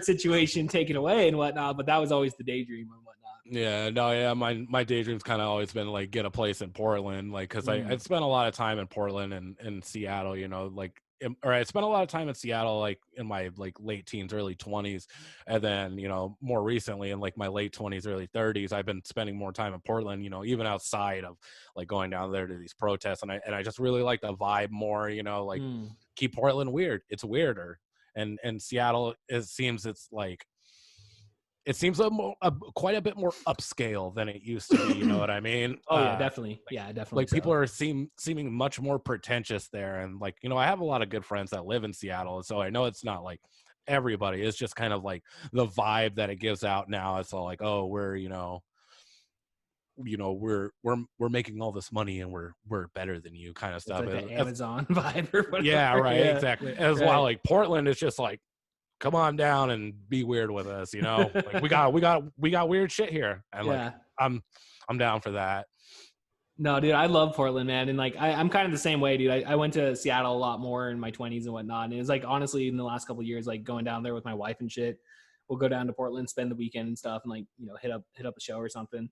situation taken away and whatnot, but that was always the daydream and whatnot. Yeah, no, yeah, my daydream's kind of always been like get a place in Portland, like, because I spent a lot of time in Portland and Seattle, like, or I spent a lot of time in Seattle, like in my like late teens, early 20s, and then more recently in like my late 20s, early 30s, I've been spending more time in Portland, even outside of like going down there to these protests, and I just really like the vibe more, like keep Portland weird, it's weirder, and Seattle seems quite a bit more upscale than it used to be. You know what I mean? Oh yeah, definitely. Yeah, definitely. Like people are seeming much more pretentious there, and like I have a lot of good friends that live in Seattle, and so I know it's not like everybody. It's just kind of like the vibe that it gives out now. It's all like, oh, we're we're making all this money and we're better than you, kind of stuff. It's like the Amazon vibe or whatever. Yeah, right, yeah, exactly. As well, like Portland is just like, come on down and be weird with us, like we got weird shit here, and like I'm down for that. No, dude, I love Portland, man, and like I'm kind of the same way, dude. I went to Seattle a lot more in my 20s and whatnot, and it was like honestly in the last couple of years, like going down there with my wife and shit. We'll go down to Portland, spend the weekend and stuff, and like hit up a show or something.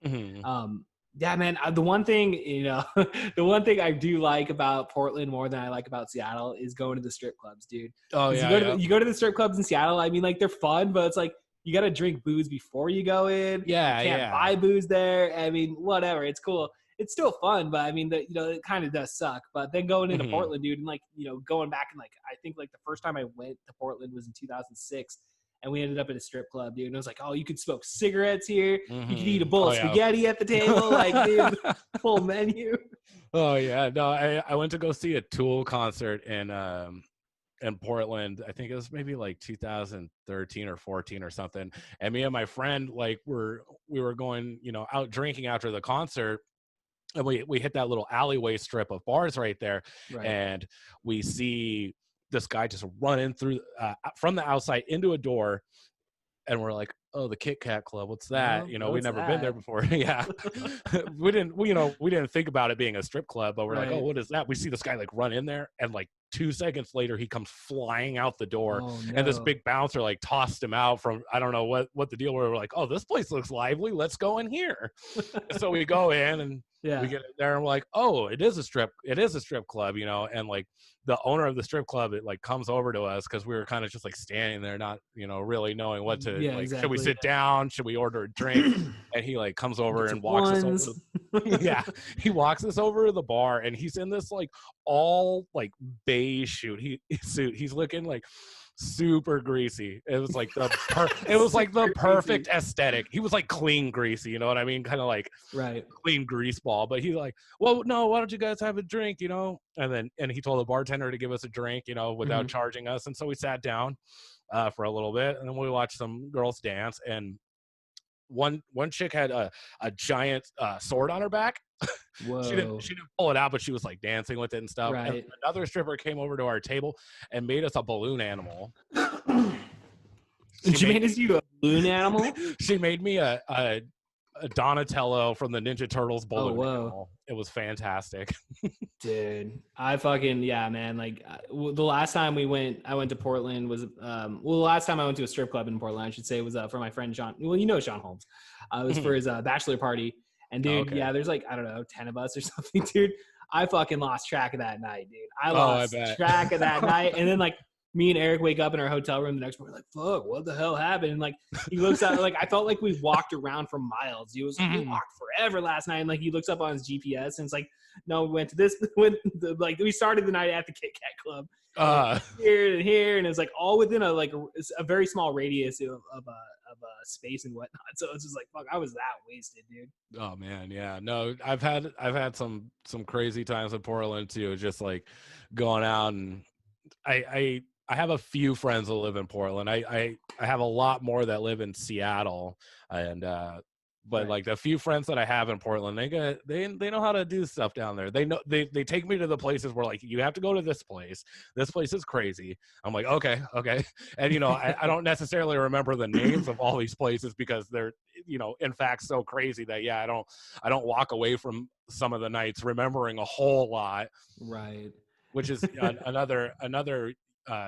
Yeah, man. The one thing, the one thing I do like about Portland more than I like about Seattle is going to the strip clubs, dude. Oh yeah, you go to the strip clubs in Seattle. I mean, like they're fun, but it's like you got to drink booze before you go in. Yeah, you can't buy booze there. I mean, whatever. It's cool. It's still fun, but I mean, it kind of does suck. But then going into Portland, dude, and like going back and like I think like the first time I went to Portland was in 2006. And we ended up at a strip club, dude. And it was like, oh, you could smoke cigarettes here. You could eat a bowl of spaghetti at the table. Like, dude, full menu. Oh, yeah. No, I went to go see a Tool concert in Portland. I think it was maybe like 2013 or 14 or something. And me and my friend, like, we were going, out drinking after the concert. And we hit that little alleyway strip of bars right there. Right. And we see this guy just running through from the outside into a door, and we're like, oh, the Kit Kat Club, what's that? We'd never been there before. Yeah. we didn't think about it being a strip club, but we're like, oh, what is that? We see this guy like run in there, and like 2 seconds later he comes flying out the door. And this big bouncer like tossed him out from, I don't know what the deal were. We're like, oh, this place looks lively, let's go in here. So we go in, and we get there, and we're like, oh, it is a strip club, and like the owner of the strip club, it like comes over to us, because we were kind of just like standing there, not really knowing what to like. Exactly. Should we sit down, should we order a drink? And he like comes over and walks us over Yeah, he walks us over to the bar, and he's in this like all like beige suit. He's looking like super greasy. It was like the perfect aesthetic. He was like clean greasy, you know what I mean? Kind of like Right. clean grease ball. But he's like, well, no, why don't you guys have a drink, you know? And he told the bartender to give us a drink, you know, without charging us. And so we sat down for a little bit, and then we watched some girls dance. And one chick had a giant sword on her back. Whoa. She didn't pull it out, but she was like dancing with it and stuff. Right. And another stripper came over to our table and made us a balloon animal. She made us you a balloon animal? She made me a Donatello from the Ninja Turtles balloon animal. It was fantastic. Dude, I fucking, yeah, man. Like the last time I went to Portland was, the last time I went to a strip club in Portland, I should say, was for my friend Sean. Well, you know Sean Holmes. It was for his bachelor party. And dude, yeah, there's like, I don't know, 10 of us or something, dude. I fucking lost track of that night, dude. I lost track of that night. And then like me and Eric wake up in our hotel room the next morning, like, fuck, what the hell happened? And like, he looks out, like, I felt like we walked around for miles. He was like, we walked forever last night. And like, he looks up on his GPS and it's like, no, we went to this, we started the night at the Kit Kat Club. Here and here. And it's like all within a very small radius of space and whatnot. So it's just like, fuck, I was that wasted, dude. Oh man, yeah. No, I've had some crazy times in Portland too, just like going out. And I have a few friends that live in Portland. I have a lot more that live in Seattle, and but like the few friends that I have in Portland, they know how to do stuff down there. They know they take me to the places where like you have to go to this place. This place is crazy. I'm like, okay, and you know I don't necessarily remember the names of all these places because they're, you know, in fact so crazy that yeah I don't walk away from some of the nights remembering a whole lot. Right. Which is another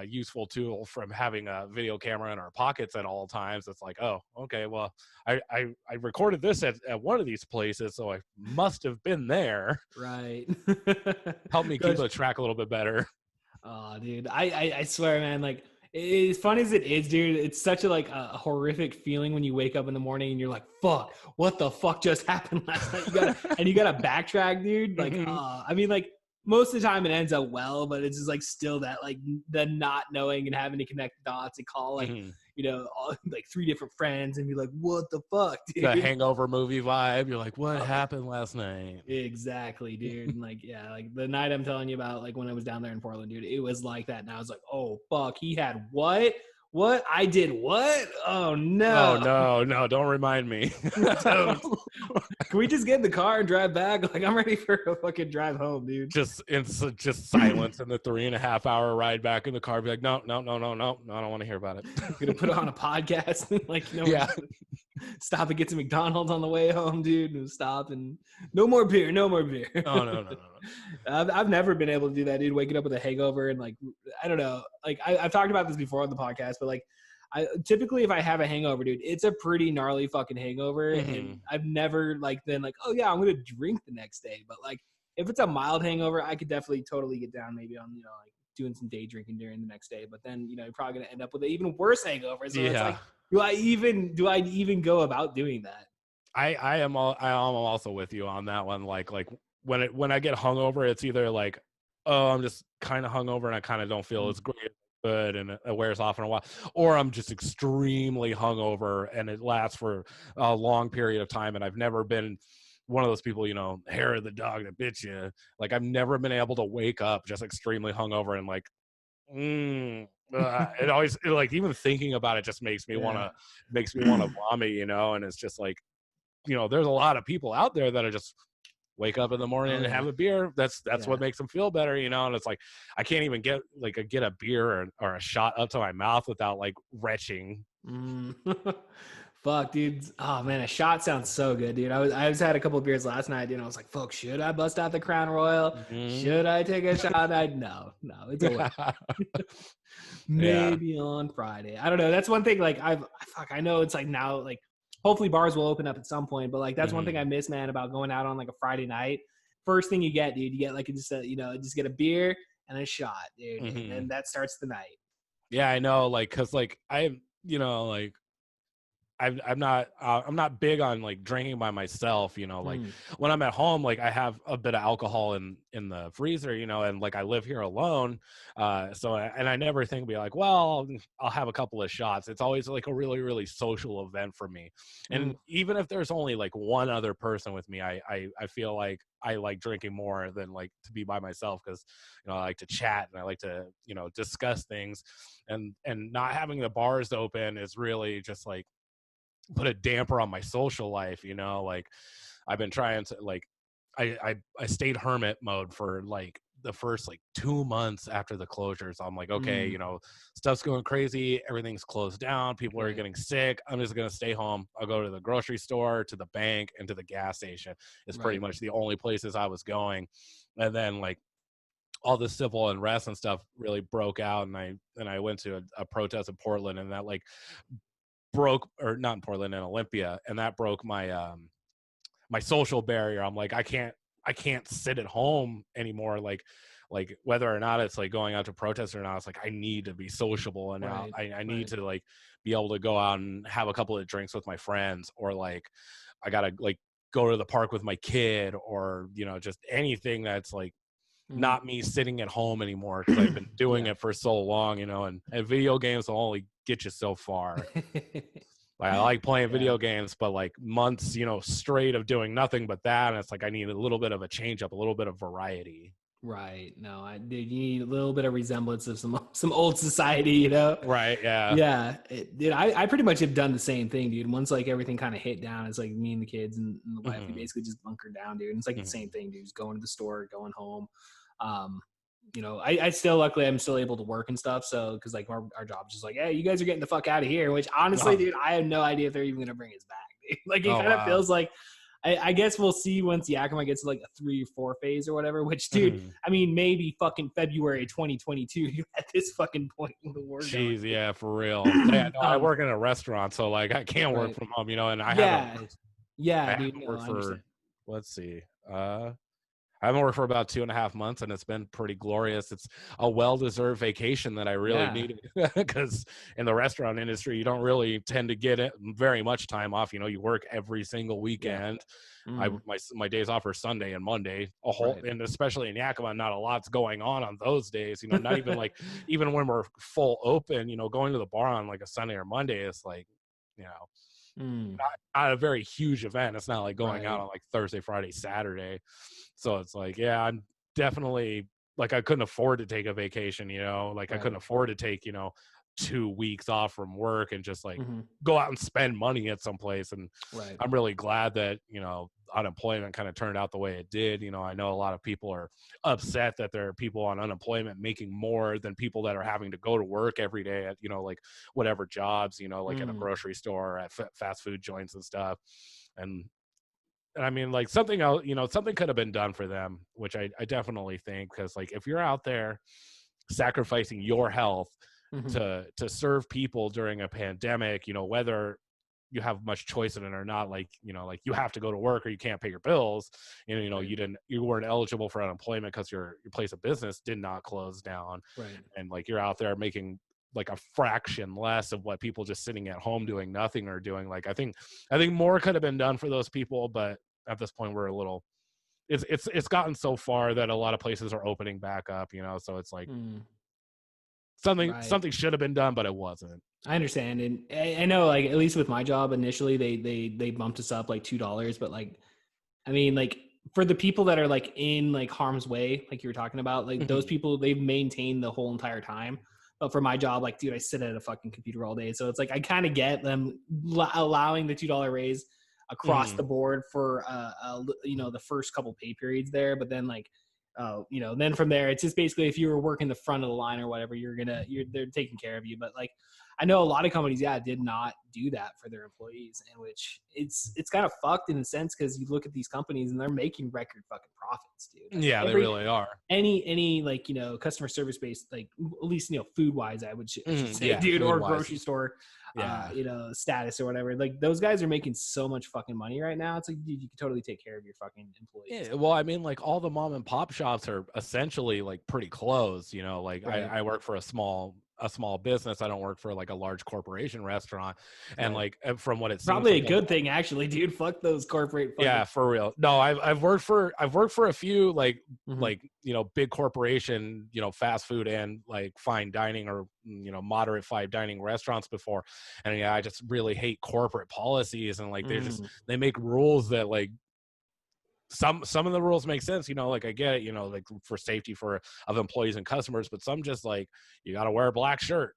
useful tool from having a video camera in our pockets at all times. It's like, oh, okay, well, I recorded this at one of these places, so I must have been there. Right. Help me keep the track a little bit better. Oh, dude, I swear, man, like, as fun as it is, dude, it's such a like a horrific feeling when you wake up in the morning and you're like, fuck, what the fuck just happened last night? You gotta backtrack, dude. Like, I mean, like, most of the time it ends up well, but it's just like still that like the not knowing and having to connect dots and call like you know all, like 3 different friends and be like, what the fuck, dude? The Hangover movie vibe. You're like, what happened last night? Exactly, dude. And like, yeah, like the night I'm telling you about, like when I was down there in Portland, dude, it was like that. And I was like, oh fuck, he had what? What? I did what? Oh no. Oh no, don't remind me. Don't. Can we just get in the car and drive back? Like, I'm ready for a fucking drive home, dude. Just silence in the 3.5 hour ride back in the car. Be like, no, I don't want to hear about it. Gonna put on a podcast and like, you know, yeah. Stop and get some McDonald's on the way home, dude. And stop and no more beer. Oh no. I've never been able to do that, dude. Waking up with a hangover and like, I don't know. Like I've talked about this before on the podcast, but like I typically if I have a hangover, dude, it's a pretty gnarly fucking hangover. And I've never like been like, oh yeah, I'm gonna drink the next day. But like if it's a mild hangover, I could definitely totally get down maybe on, you know, like doing some day drinking during the next day. But then, you know, you're probably gonna end up with an even worse hangover. So it's like, do I even go about doing that? I am also with you on that one. Like when I get hungover, it's either like, oh, I'm just kind of hungover and I kind of don't feel as good and it wears off in a while, or I'm just extremely hungover and it lasts for a long period of time. And I've never been one of those people, you know, hair of the dog that bit you. Like I've never been able to wake up just extremely hungover and like, it always like even thinking about it just makes me want to vomit, you know. And it's just like, you know, there's a lot of people out there that are just wake up in the morning and have a beer. That's what makes them feel better, you know. And it's like I can't even get a beer or a shot up to my mouth without like retching. Fuck, dude. Oh man, a shot sounds so good, dude. I was had a couple of beers last night, dude. And I was like, fuck, should I bust out the Crown Royal? Should I take a shot? No, it's a wait. Maybe on Friday. I don't know. That's one thing. Like I know it's like now like hopefully bars will open up at some point, but like that's one thing I miss, man, about going out on like a Friday night. First thing you get, dude, you get like just get a beer and a shot, dude, and that starts the night. Yeah, I know. Like, cause like I, you know, like I'm not big on like drinking by myself, you know, like Mm. when I'm at home, like I have a bit of alcohol in the freezer, you know, and like I live here alone. And I never think be like, well, I'll have a couple of shots. It's always like a really, really social event for me. And even if there's only like one other person with me, I feel like I like drinking more than like to be by myself, because you know I like to chat and I like to, you know, discuss things, and not having the bars open is really just like put a damper on my social life, you know. Like I've been trying to like I stayed hermit mode for like the first like 2 months after the closures. I'm like, okay, you know, stuff's going crazy, everything's closed down, people are Right. getting sick, I'm just gonna stay home. I'll go to the grocery store, to the bank, and to the gas station. It's pretty Right. much the only places I was going. And then like all the civil unrest and stuff really broke out, and I went to a protest in Portland, and that like broke, or not in Portland, in Olympia, and that broke my my social barrier. I'm like, I can't sit at home anymore. Like whether or not it's like going out to protest or not, it's like I need to be sociable, and now Right. I need Right. to like be able to go out and have a couple of drinks with my friends, or like I gotta like go to the park with my kid, or you know, just anything that's like not me sitting at home anymore, because I've been doing Yeah. it for so long, you know. And video games will only get you so far. Like I like playing Yeah. video games, but like months, you know, straight of doing nothing but that, and it's like I need a little bit of a change up, a little bit of variety. Right. No, dude, you need a little bit of resemblance of some old society, you know? Right? Yeah. Yeah. Dude, I pretty much have done the same thing, dude. Once like everything kind of hit down, it's like me and the kids and the wife, we Hmm. basically just bunkered down, dude. And it's like the same Hmm. thing, dude. Just going to the store, going home. Um, you know, I still, luckily, I'm still able to work and stuff. So, because like our job's just like, hey, you guys are getting the fuck out of here. Which honestly, Oh, dude, I have no idea if they're even gonna bring us back. Dude. Like it oh kind of wow. feels like, I guess we'll see once Yakima gets to like a 3 or 4 phase or whatever. Which, dude, Mhm. I mean, maybe fucking February 2022 at this fucking point where we're going. Jeez, yeah, for real. Yeah, no, I um, work in a restaurant, so like I can't work right? from home, you know, and Yeah, I yeah, dude. haven't No, worked I understand. for, let's see, I haven't worked for about 2.5 months, and it's been pretty glorious. It's a well-deserved vacation that I really Yeah, needed, because in the restaurant industry, you don't really tend to get it very much time off. You know, you work every single yeah. weekend. Mm, My days off are Sunday and Monday, right. and especially in Yakima, not a lot's going on those days. You know, not even like even when we're full open. You know, going to the bar on like a Sunday or Monday is like, you know, Mm, not a very huge event. It's not like going out right, on like Thursday, Friday, Saturday. So it's like, yeah, I'm definitely like I couldn't afford to take a vacation, you know, like I couldn't right. afford to take, you know, 2 weeks off from work and just like Hmm. go out and spend money at some place. And Right. I'm really glad that, you know, unemployment kind of turned out the way it did. You know, I know a lot of people are upset that there are people on unemployment making more than people that are having to go to work every day at, you know, like whatever jobs, you know, like in a Mm, grocery store, at fast food joints and stuff. And I mean, like something else, you know, something could have been done for them, which I definitely think, because like if you're out there sacrificing your health hmm. to serve people during a pandemic, you know, whether you have much choice in it or not, like, you know, like you have to go to work or you can't pay your bills, and you know, Right. you weren't eligible for unemployment because your place of business did not close down, Right. and like you're out there making like a fraction less of what people just sitting at home doing nothing are doing. Like I think more could have been done for those people, but at this point we're a little, it's gotten so far that a lot of places are opening back up, you know, so it's like Mm, something right. something should have been done, but it wasn't. I understand, and I know, like at least with my job initially, they bumped us up like $2, but like I mean, like for the people that are like in like harm's way, like you were talking about, like those Mhm. people they've maintained the whole entire time. But for my job, like, dude, I sit at a fucking computer all day, so it's like I kind of get them allowing the $2 raise across Mhm. the board for you know, the first couple pay periods there, but then like. You know, then from there, it's just basically if you were working the front of the line or whatever, they're taking care of you. But like, I know a lot of companies, yeah, did not do that for their employees, and which it's kind of fucked in a sense because you look at these companies and they're making record fucking profits, dude. Like Yeah, they every really are. any like, you know, customer service based, like at least, you know, food wise, I should say, Yeah, dude, food or wise. grocery store, Yeah. you know, status or whatever. Like those guys are making so much fucking money right now. It's like, dude, you can totally take care of your fucking employees. Yeah, well, I mean, like all the mom and pop shops are essentially like pretty close, you know. Like Right. I work for a small a small business. I don't work for like a large corporation restaurant. And Right. like from what it seems Probably like, a good thing, actually, dude. Fuck those corporate. yeah, for real. No, I've worked for a few like Mhm. like big corporation, fast food and like fine dining or moderate fine dining restaurants before. And yeah, I just really hate corporate policies, and like they make rules that like some of the rules make sense, like I get it, like for safety of employees and customers, but some just like, you got to wear a black shirt.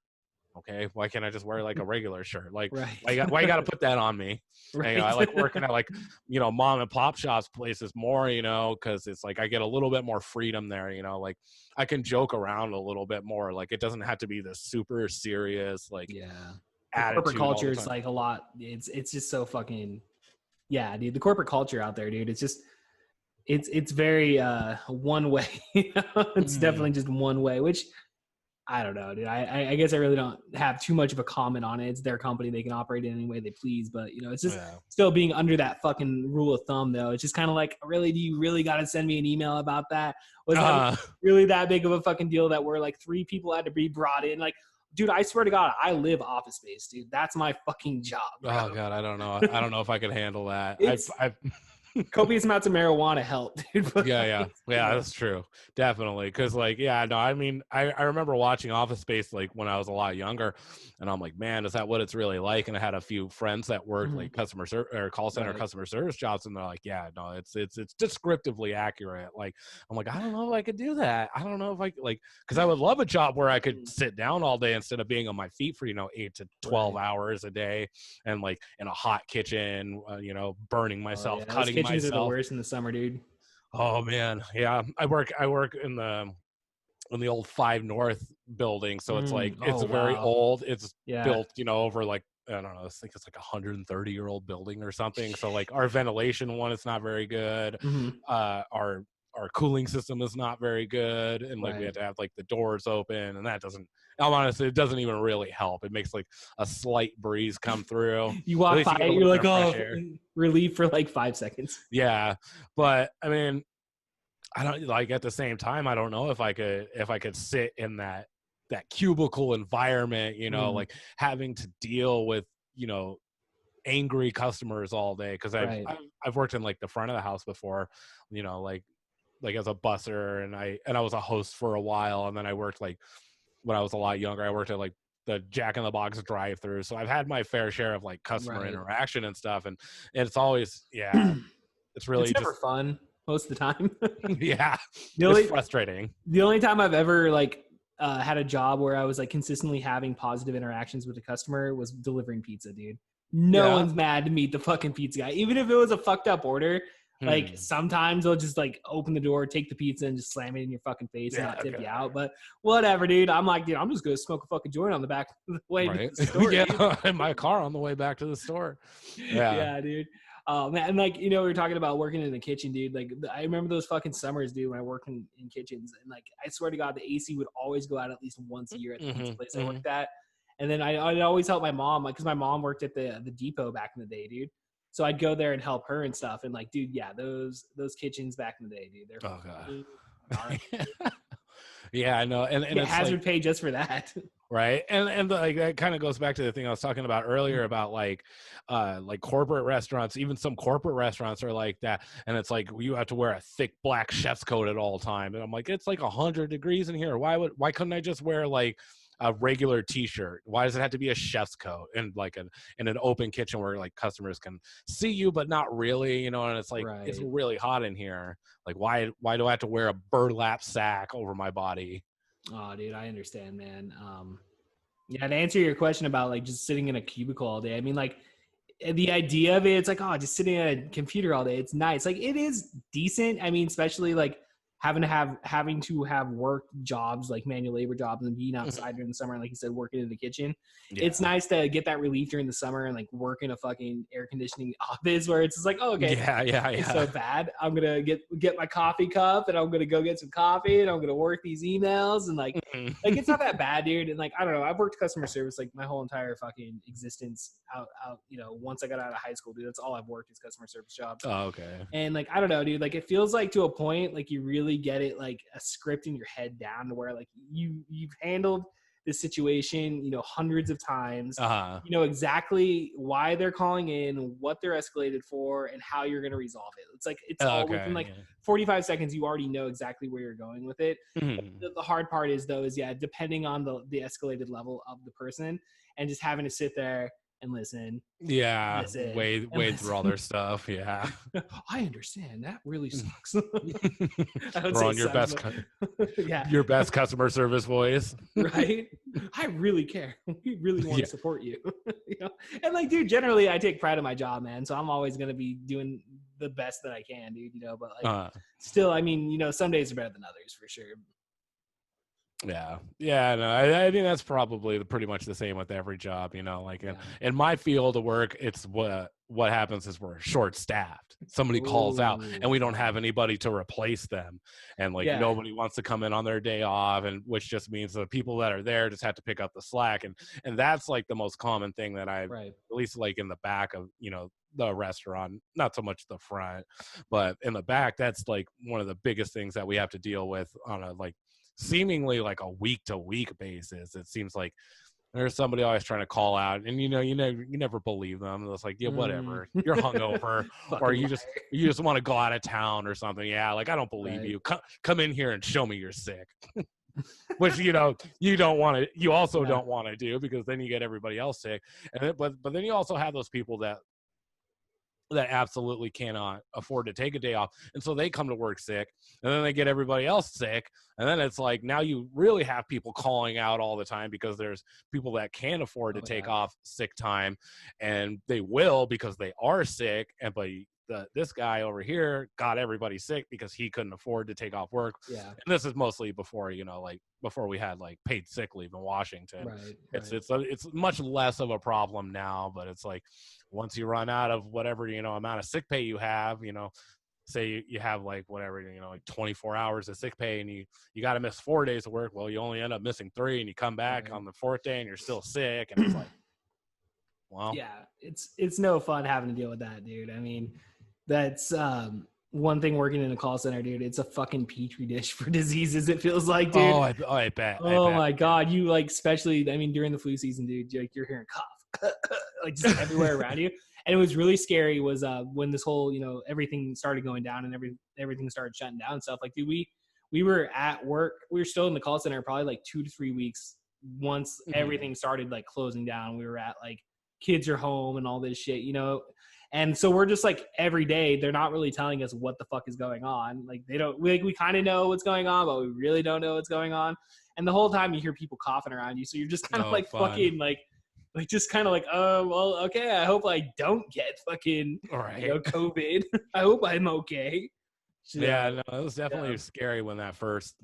Okay, why can't I just wear like a regular shirt? Like, Right. why you got to put that on me? Right. And, I like working at like mom and pop shops places more, because it's like I get a little bit more freedom there. Like I can joke around a little bit more. Like it doesn't have to be this super serious like Yeah. The attitude. corporate all the culture is time. like a lot. It's just so fucking. Yeah, dude. The corporate culture out there, dude. It's just. It's very one way. It's definitely just one way, which I don't know, dude. I guess I really don't have too much of a comment on it. It's their company; they can operate it any way they please. But it's just still being under that fucking rule of thumb, though. It's just kind of like, really, do you really got to send me an email about that? Was that really that big of a fucking deal that we're like 3 people had to be brought in? Like, dude, I swear to God, I live office space, dude. That's my fucking job. Bro. Oh God, I don't know. I don't know if I could handle that. I've copious amounts of marijuana help, dude. yeah, that's true, definitely. Because like, yeah, no, I mean, I remember watching Office Space like when I was a lot younger, and I'm like, man, is that what it's really like? And I had a few friends that worked like customer service or call center customer service jobs, and they're like, yeah, no, it's descriptively accurate. Like, I'm like, I don't know if I could do that. I don't know if I like, because I would love a job where I could sit down all day instead of being on my feet for 8 to 12 hours a day, and like in a hot kitchen, burning myself, cutting kitchens myself. are the worst in the summer, dude. Oh man, yeah. I work in the old 5 North building, so it's like it's very old. It's built, over like, I don't know, I think it's like 130-year-old building or something. So like our ventilation one is not very good. Our cooling system is not very good, and like we have to have like the doors open, and that doesn't. I'm honest, it doesn't even really help. It makes like a slight breeze come through. You walk by, you're like, oh, relief for like 5 seconds. Yeah, but I mean, I don't like at the same time. I don't know if I could sit in that cubicle environment, like having to deal with angry customers all day. Because I've worked in like the front of the house before, like as a busser, and I was a host for a while, and then I worked like when I was a lot younger. I worked at like the Jack in the Box drive-through, so I've had my fair share of like customer interaction and stuff, and it's always it's really it's never fun most of the time. Yeah, it's frustrating. The only time I've ever like had a job where I was like consistently having positive interactions with a customer was delivering pizza, dude. No one's mad to meet the fucking pizza guy, even if it was a fucked up order. Like sometimes they'll just like open the door, take the pizza, and just slam it in your fucking face and not tip you out. But whatever, dude. I'm like, dude, I'm just gonna smoke a fucking joint on the back of the way to the store. In my car on the way back to the store. Yeah, dude. Man, and like we were talking about working in the kitchen, dude. Like I remember those fucking summers, dude, when I worked in kitchens, and like I swear to God, the AC would always go out at least once a year at the pizza place I worked at. And then I'd always help my mom, like, because my mom worked at the depot back in the day, dude. So I'd go there and help her and stuff. And like, dude, yeah, those kitchens back in the day, dude, they're yeah, I know. And it's hazard like, pay just for that. Right. And like that kind of goes back to the thing I was talking about earlier about like corporate restaurants. Even some corporate restaurants are like that. And it's like, you have to wear a thick black chef's coat at all time. And I'm like, it's like 100 degrees in here. Why couldn't I just wear like a regular t-shirt? Why does it have to be a chef's coat and like in an open kitchen where like customers can see you but not really, and it's like it's really hot in here. Like why do I have to wear a burlap sack over my body? Oh, dude, I understand, man. Yeah, to answer your question about like just sitting in a cubicle all day, I mean, like the idea of it, it's like, oh, just sitting at a computer all day, it's nice. Like it is decent. I mean, especially like having to have work jobs, like manual labor jobs, and being outside during the summer, and like you said, working in the kitchen. Yeah. It's nice to get that relief during the summer and like work in a fucking air conditioning office where it's just like, oh, okay, it's so bad. I'm gonna get my coffee cup and I'm gonna go get some coffee and I'm gonna work these emails and like it's not that bad, dude. And like I don't know, I've worked customer service like my whole entire fucking existence out. Once I got out of high school, dude, that's all I've worked is customer service jobs. Oh, okay. And like I don't know, dude, like it feels like to a point like you really get it like a script in your head down to where like you've handled this situation, hundreds of times. Uh-huh. You know exactly why they're calling in, what they're escalated for, and how you're going to resolve it. It's like it's all within like 45 seconds. You already know exactly where you're going with it. Mhm. The hard part is though is depending on the escalated level of the person, and just having to sit there and listen. Yeah, Listen, wade and through all their stuff. Yeah. I understand. That really sucks. I would Throw say on your sucks, best but- yeah, your best customer service voice. right. I really care. We really want to support you. And like, dude, generally I take pride in my job, man. So I'm always gonna be doing the best that I can, dude. But like, still, I mean, some days are better than others for sure. Yeah, no, I think that's probably pretty much the same with every job, like in my field of work, it's what happens is we're short staffed. Somebody calls out and we don't have anybody to replace them, and like nobody wants to come in on their day off, and which just means the people that are there just have to pick up the slack, and that's like the most common thing that at least like in the back of the restaurant, not so much the front, but in the back, that's like one of the biggest things that we have to deal with on a like seemingly like a week-to-week basis. It seems like there's somebody always trying to call out, and you never believe them. It's like, whatever, you're hungover, or you just want to go out of town or something. Yeah, like I don't believe you. Come in here and show me you're sick. Which you don't want to. You also don't want to do, because then you get everybody else sick. And but then you also have those people that absolutely cannot afford to take a day off, and so they come to work sick, and then they get everybody else sick, and then it's like now you really have people calling out all the time because there's people that can't afford to take off sick time, and they will because they are sick, and but this guy over here got everybody sick because he couldn't afford to take off work. And this is mostly before before we had like paid sick leave in Washington. It's much less of a problem now, but it's like once you run out of whatever amount of sick pay you have, say you have like whatever like 24 hours of sick pay, and you got to miss 4 days of work. Well, you only end up missing 3, and you come back on the 4th day and you're still sick, and it's like, well, it's no fun having to deal with that, dude. I mean, that's one thing working in a call center, dude. It's a fucking petri dish for diseases, it feels like, dude. I bet. My God. You like, especially, I mean, during the flu season, dude, you're hearing cough like just everywhere around you. And it was really scary was when this whole, everything started going down and everything started shutting down and stuff. Like, dude, we were at work. We were still in the call center probably like 2 to 3 weeks once everything started like closing down. We were at like kids are home and all this shit, And so we're just like every day, they're not really telling us what the fuck is going on. Like we kind of know what's going on, but we really don't know what's going on. And the whole time you hear people coughing around you. So you're just kind of like fun. Fucking like just kind of like, oh, well, okay. I hope I don't get fucking COVID. I hope I'm okay. So, yeah, no, it was definitely scary when that first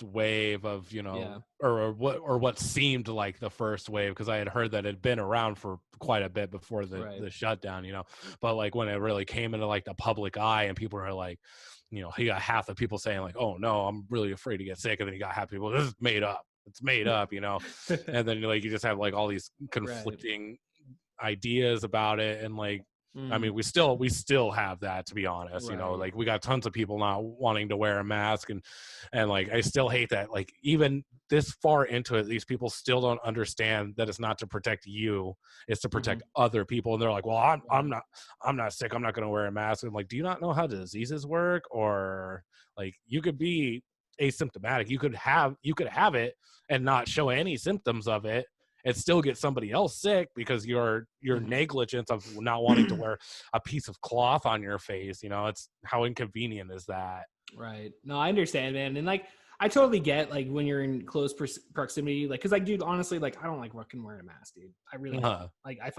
wave of or what seemed like the first wave, because I had heard that it had been around for quite a bit before the shutdown, but like when it really came into like the public eye, and people were like, you got half the people saying like, oh no, I'm really afraid to get sick, and then you got half people, this is made up, it's made up, and then like you just have like all these conflicting ideas about it, and like I mean, we still have that, to be honest. Like we got tons of people not wanting to wear a mask, and like I still hate that. Like even this far into it, these people still don't understand that it's not to protect you; it's to protect other people. And they're like, "Well, I'm not sick. I'm not going to wear a mask." And like, do you not know how diseases work? Or like, you could be asymptomatic. You could have it and not show any symptoms of it, and still get somebody else sick because your negligence of not wanting to wear a piece of cloth on your face. It's how inconvenient is that? Right. No, I understand, man. And like, I totally get like when you're in close proximity, like, cause like, dude, honestly, like I don't like fucking wearing a mask, dude. I really don't. Like I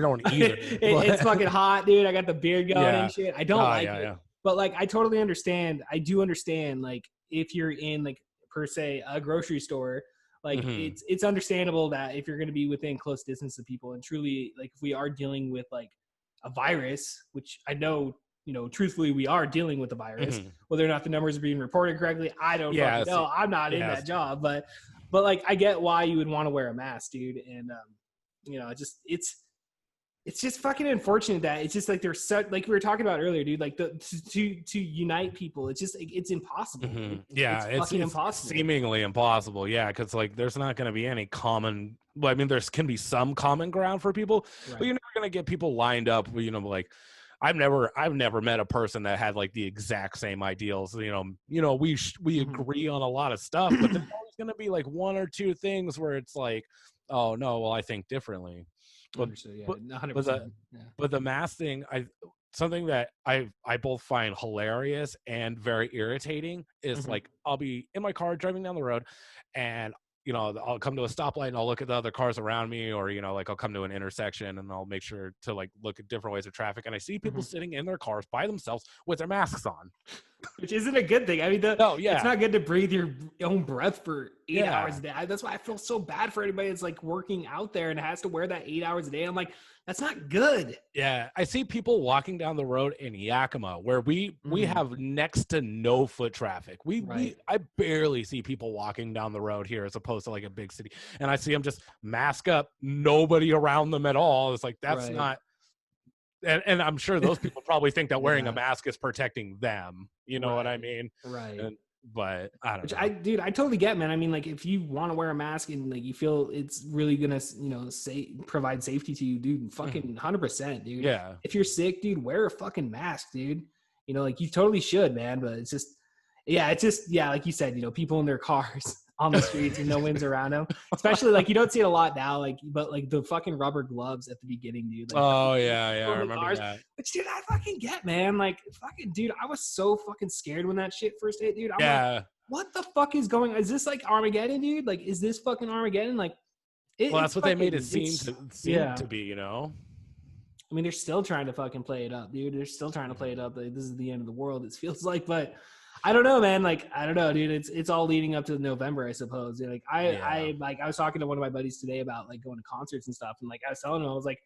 don't either. It's fucking hot, dude. I got the beard going and shit. I don't like it. Yeah. But like, I totally understand. I do understand, like, if you're in like per se a grocery store, like it's understandable that if you're going to be within close distance of people, and truly, like if we are dealing with like a virus, which I know, truthfully we are dealing with a virus, whether or not the numbers are being reported correctly, I don't fucking know. I'm not in that job, but like I get why you would want to wear a mask, dude. And it's it's just fucking unfortunate that it's just like they're such, like we were talking about earlier, dude. Like to unite people, it's just it's impossible. Mm-hmm. Yeah, it's fucking impossible. Seemingly impossible. Yeah, because like there's not going to be any common. Well, I mean, there can be some common ground for people, Right. but you're never going to get people lined up. You know, like I've never met a person that had like the exact same ideals. You know, we Mhm. agree on a lot of stuff, but there's always going to be like one or two things where it's like, oh no, well I think differently. But Understood, yeah, but 100%. Yeah. but the mask thing, something that I both find hilarious and very irritating is Mhm. like I'll be in my car driving down the road, and I'll come to a stoplight and I'll look at the other cars around me, or like I'll come to an intersection and I'll make sure to like look at different ways of traffic, and I see people Mhm. sitting in their cars by themselves with their masks on. Which isn't a good thing. I mean, No, yeah, it's not good to breathe your own breath for 8 Yeah. hours a day. That's why I feel so bad for anybody that's like working out there and has to wear that 8 hours a day. I'm like, that's not good. Yeah, I see people walking down the road in Yakima where we Mhm. have next to no foot traffic. Right. I barely see people walking down the road here as opposed to like a big city. And I see them just mask up, nobody around them at all. It's like that's Right. not and I'm sure those people probably think that wearing a Yeah. mask is protecting them. You know what I Right. mean? Right. But I don't Which know. I totally get, man. I mean, like if you want to wear a mask and like you feel it's really gonna, provide safety to you, dude, fucking 100%, dude. Yeah. If you're sick, dude, wear a fucking mask, dude. Like you totally should, man. But it's just, like you said, people in their cars on the streets and no winds around them. Especially like you don't see it a lot now, but like the fucking rubber gloves at the beginning, dude. Like, Oh yeah, I on the remember cars. that. Which, dude, I fucking get, man. Like, fucking, dude, I was so fucking scared when that shit first hit, dude. I'm like, Yeah. what the fuck is going on? Is this like Armageddon, dude? Like, is this fucking Armageddon? Like, Well, that's what they made it seem seem to be, I mean, they're still trying to fucking play it up, dude. They're still trying to play it up. Like, this is the end of the world, it feels like. But I don't know, man. Like, I don't know, dude. It's all leading up to November, I suppose. Like, I was talking to one of my buddies today about like going to concerts and stuff, and like I was telling him, I was like,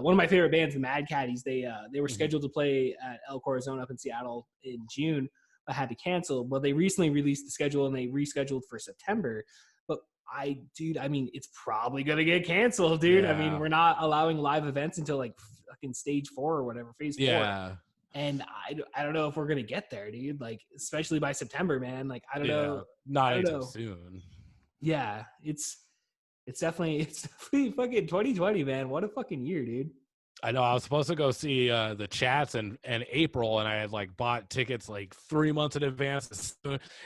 one of my favorite bands, the Mad Caddies, they were scheduled to play at El Corazon up in Seattle in June, but had to cancel. Well, they recently released the schedule and they rescheduled for September. But I mean, it's probably gonna get canceled, dude. Yeah. I mean, we're not allowing live events until like fucking stage 4 or whatever, phase 4. Yeah. And I don't know if we're gonna get there, dude. Like, especially by September, man. Like, I don't know. Not I don't anytime know. soon. Yeah, it's definitely fucking 2020, man. What a fucking year, dude. I know. I was supposed to go see the Chats in April, and I had like bought tickets like 3 months in advance.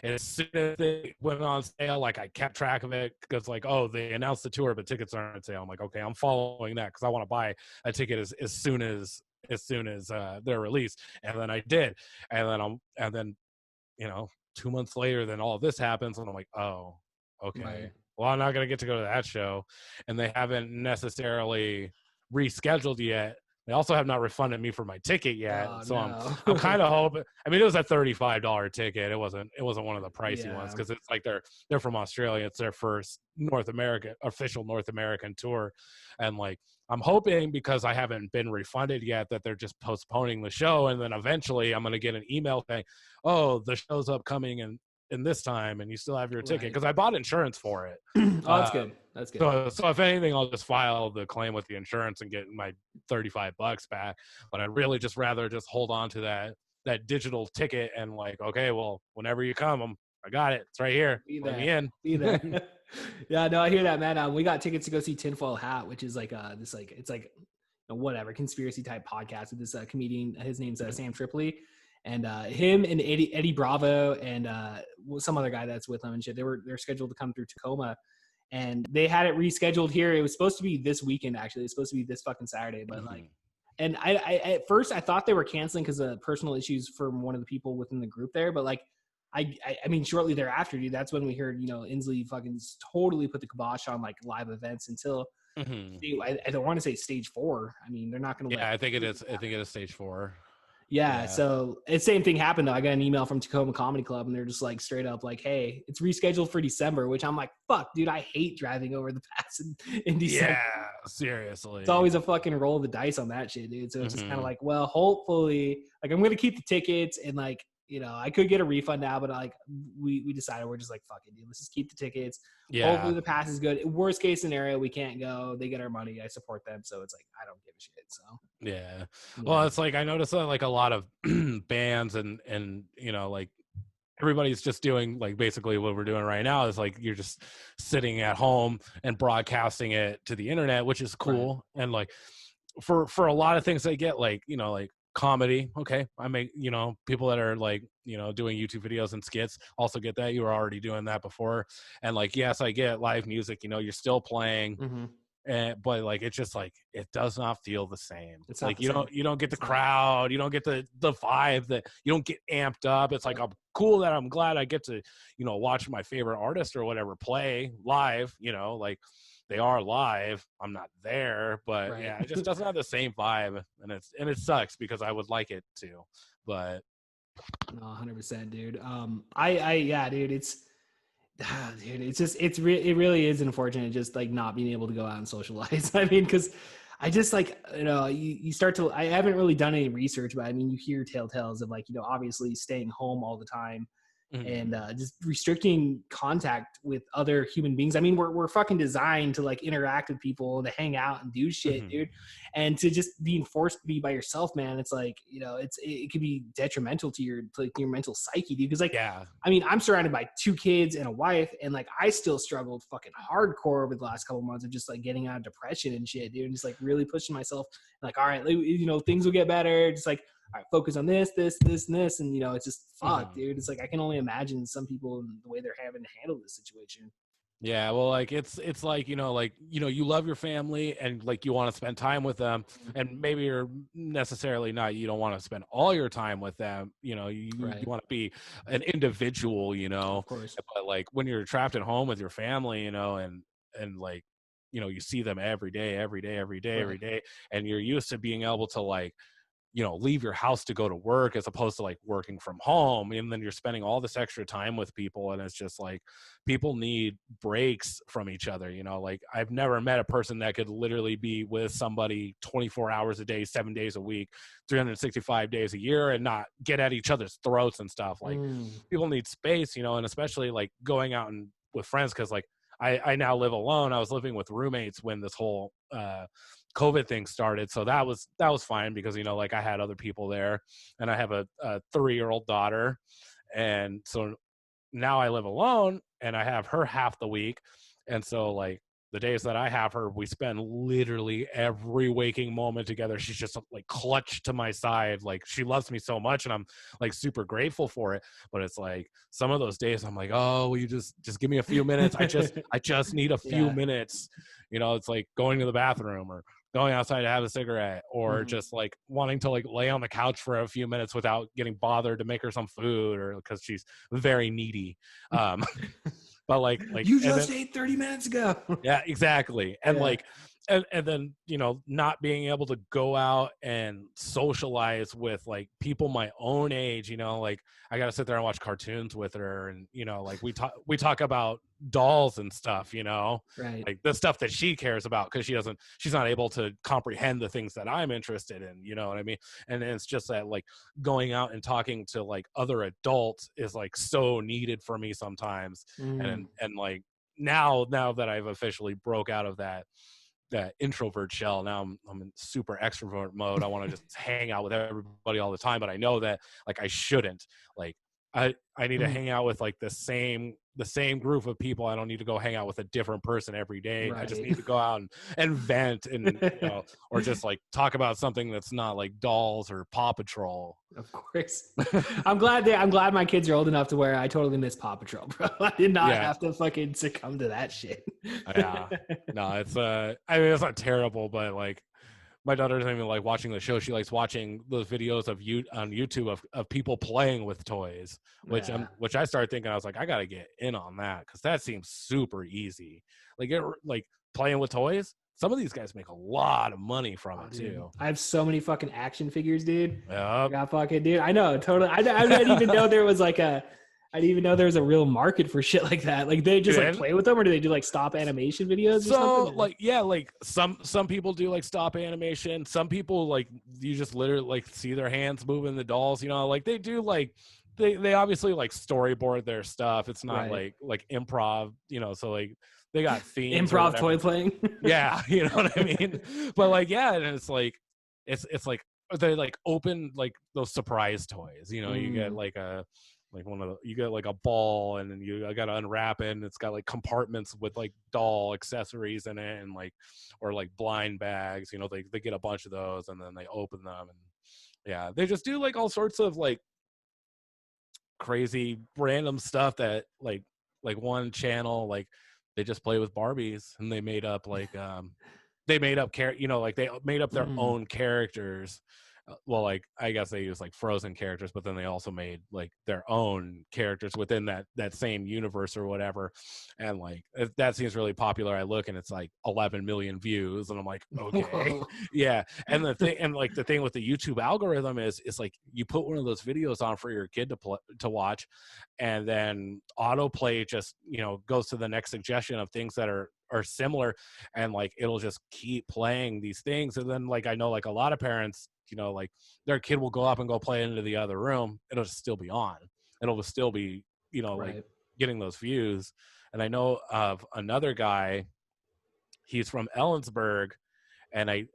As soon as they went on sale, like I kept track of it because like, oh, they announced the tour, but tickets aren't on sale. I'm like, okay, I'm following that because I want to buy a ticket as soon as they're released. And then I did, and then 2 months later, then all of this happens, and I'm like, oh, okay. Right. Well, I'm not gonna get to go to that show, and they haven't necessarily rescheduled yet. They also have not refunded me for my ticket yet, Oh, so no. I'm kind of hoping. I mean, it was a $35 ticket. It wasn't one of the pricey ones Yeah. because it's like they're from Australia. It's their first official North American tour, and like I'm hoping because I haven't been refunded yet that they're just postponing the show, and then eventually I'm going to get an email saying, "Oh, the show's upcoming in this time, and you still have your ticket," Right. because I bought insurance for it. Oh, that's good. That's good. So if anything, I'll just file the claim with the insurance and get my $35 back. But I'd really just rather just hold on to that digital ticket and like, okay, well, whenever you come, I got it. It's right here. Be Let there. me in. Be there. Yeah, no, I hear that, man. We got tickets to go see Tinfoil Hat, which is like this like it's like whatever conspiracy type podcast with this comedian. His name's Sam Tripoli, and him and Eddie Bravo and some other guy that's with him and shit. They're scheduled to come through Tacoma, and they had it rescheduled here. It was supposed to be this weekend, actually. It's supposed to be this fucking Saturday, but like, and I at first I thought they were canceling because of personal issues from one of the people within the group there, but like. I mean, shortly thereafter, dude, that's when we heard, Inslee fucking totally put the kibosh on like live events until I don't want to say stage 4. I mean, they're not going to. Yeah, I think it is. I think it is stage 4. Yeah. So the same thing happened though. I got an email from Tacoma Comedy Club, and they're just like straight up like, "Hey, it's rescheduled for December," which I'm like, "Fuck, dude, I hate driving over the pass in December." Yeah, seriously. It's always a fucking roll of the dice on that shit, dude. So it's just kind of like, well, hopefully, like I'm gonna keep the tickets and like. I could get a refund now, but like we decided we're just like, fuck it, dude. Let's just keep the tickets. Yeah. Hopefully the pass is good. Worst case scenario, we can't go. They get our money. I support them. So it's like, I don't give a shit. So Yeah. Well, it's like I noticed that like a lot of bands and like everybody's just doing like basically what we're doing right now is like you're just sitting at home and broadcasting it to the internet, which is cool. Right. And like for a lot of things I get, like like comedy, okay, I make people that are like doing YouTube videos and skits also get that. You were already doing that before. And like, yes, I get live music, you're still playing. Mm-hmm. But like it's just like it does not feel the same. It's like you don't get the crowd, you don't get the vibe, that you don't get amped up. It's like I'm cool that I'm glad I get to watch my favorite artist or whatever play live, like they are live. I'm not there, but right. Yeah, it just doesn't have the same vibe, and it sucks because I would like it to, but no, 100%, dude. Dude, it really is unfortunate just like not being able to go out and socialize. I mean, because I just like, you start to, I haven't really done any research, but I mean, you hear telltales of like, obviously staying home all the time. Mm-hmm. And just restricting contact with other human beings. I mean, we're fucking designed to like interact with people, to hang out and do shit, mm-hmm. dude. And to just being forced to be by yourself, man, it's like, it could be detrimental to your mental psyche, dude. Because like, yeah. I mean, I'm surrounded by 2 kids and a wife, and like I still struggled fucking hardcore over the last couple of months of just like getting out of depression and shit, dude. And just like really pushing myself, like, all right, things will get better. Just like, all right, focus on this, and this. And, it's just fuck, mm-hmm. dude. It's like, I can only imagine some people and the way they're having to handle this situation. Yeah. Well, like, it's like, you love your family and like, you want to spend time with them, and maybe you're necessarily not, you don't want to spend all your time with them. You want to be an individual, Of course. But like when you're trapped at home with your family, and like, you see them every day, right. And you're used to being able to like, leave your house to go to work as opposed to like working from home. And then you're spending all this extra time with people. And it's just like, people need breaks from each other. Like I've never met a person that could literally be with somebody 24 hours a day, 7 days a week, 365 days a year, and not get at each other's throats and stuff. Like people need space, and especially like going out and with friends. Cause like I now live alone. I was living with roommates when this whole, COVID thing started, so that was fine because like I had other people there, and I have a 3-year-old daughter, and so now I live alone and I have her half the week, and so like the days that I have her, we spend literally every waking moment together. She's just like clutched to my side. Like she loves me so much, and I'm like super grateful for it. But it's like some of those days I'm like, oh, will you just give me a few minutes? I just need a few minutes. It's like going to the bathroom or going outside to have a cigarette, or just like wanting to like lay on the couch for a few minutes without getting bothered to make her some food, or because she's very needy. But like you just ate 30 minutes ago. Yeah, exactly. And like, and then, not being able to go out and socialize with like people my own age, like I got to sit there and watch cartoons with her. And, like we talk about dolls and stuff, right. Like the stuff that she cares about, because she's not able to comprehend the things that I'm interested in, you know what I mean? And it's just that like going out and talking to like other adults is like so needed for me sometimes. And like now that I've officially broke out of that introvert shell, now I'm in super extrovert mode. I want to just hang out with everybody all the time, but I know that like I shouldn't. Like I need to hang out with like the same group of people. I don't need to go hang out with a different person every day. Right. I just need to go out and vent and or just like talk about something that's not like dolls or Paw Patrol. Of course. I'm glad my kids are old enough to where I totally miss Paw Patrol, bro. I did not have to fucking succumb to that shit. Yeah. No, it's I mean, it's not terrible, but like my daughter doesn't even like watching the show. She likes watching those videos on YouTube of people playing with toys, which I started thinking, I was like, I got to get in on that, because that seems super easy. Like playing with toys. Some of these guys make a lot of money from it too. I have so many fucking action figures, dude. Yeah. Dude. I know, totally. I didn't even know there was like I didn't even know there was a real market for shit like that. Like they just like play with them, or do they do like stop animation videos? So like, yeah, like some people do like stop animation. Some people like you just literally like see their hands moving the dolls, like they do like they obviously like storyboard their stuff. It's not Right. like improv, so like they got themes or Improv whatever. toy playing. Yeah, you know what I mean? But like, yeah, and it's like it's like they like open like those surprise toys. You get like you get like a ball, and then you got to unwrap it, and it's got like compartments with like doll accessories in it, and like or like blind bags. They get a bunch of those, and then they open them, and yeah, they just do like all sorts of like crazy random stuff that like one channel, like they just play with Barbies, and they made up like they made up like they made up their own characters. Well, like I guess they use like Frozen characters, but then they also made like their own characters within that same universe or whatever. And like that seems really popular. I look and it's like 11 million views, and I'm like, okay. Whoa. Yeah. And the thing with the YouTube algorithm is like you put one of those videos on for your kid to watch, and then autoplay just goes to the next suggestion of things that are similar, and like it'll just keep playing these things. And then like I know like a lot of parents, like their kid will go up and go play into the other room, it'll just still be on, it'll just still be Right. like getting those views. And I know of another guy, he's from Ellensburg, and I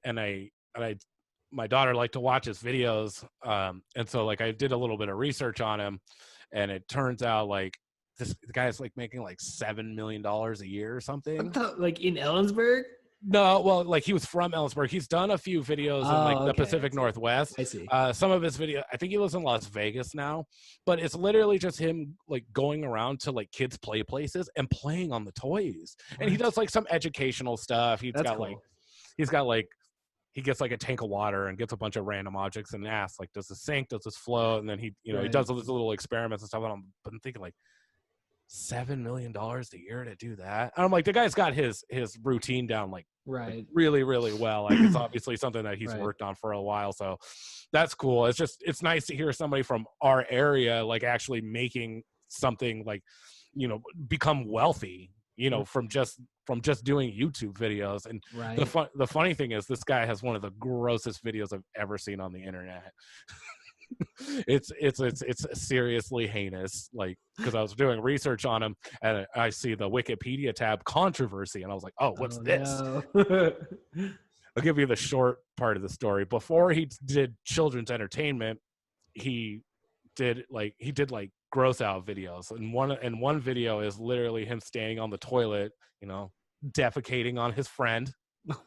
my daughter liked to watch his videos, and so like I did a little bit of research on him, and it turns out like the guy's like making like $7 million a year or something. Like in Ellensburg? No, well, like he was from Ellensburg. He's done a few videos in like the okay. Pacific Northwest. I see. Some of his video, I think he lives in Las Vegas now, but it's literally just him like going around to like kids' play places and playing on the toys. And he does like some educational stuff. That's cool. He gets like a tank of water and gets a bunch of random objects and asks like, does this sink? Does this float? And then he Right. does all these little experiments and stuff. And I'm thinking like, $7 million a year to do that. And I'm like, the guy's got his routine down like Right. really, really well. Like it's obviously something that he's Right. worked on for a while. So that's cool. It's nice to hear somebody from our area like actually making something like, become wealthy, from just doing YouTube videos. And Right. the funny thing is this guy has one of the grossest videos I've ever seen on the internet. It's seriously heinous, like, because I was doing research on him and I see the Wikipedia tab controversy, and I was like, oh, what's this? No. I'll give you the short part of the story. Before he did children's entertainment, he did like gross out videos, and one video is literally him standing on the toilet, defecating on his friend. Oh my God.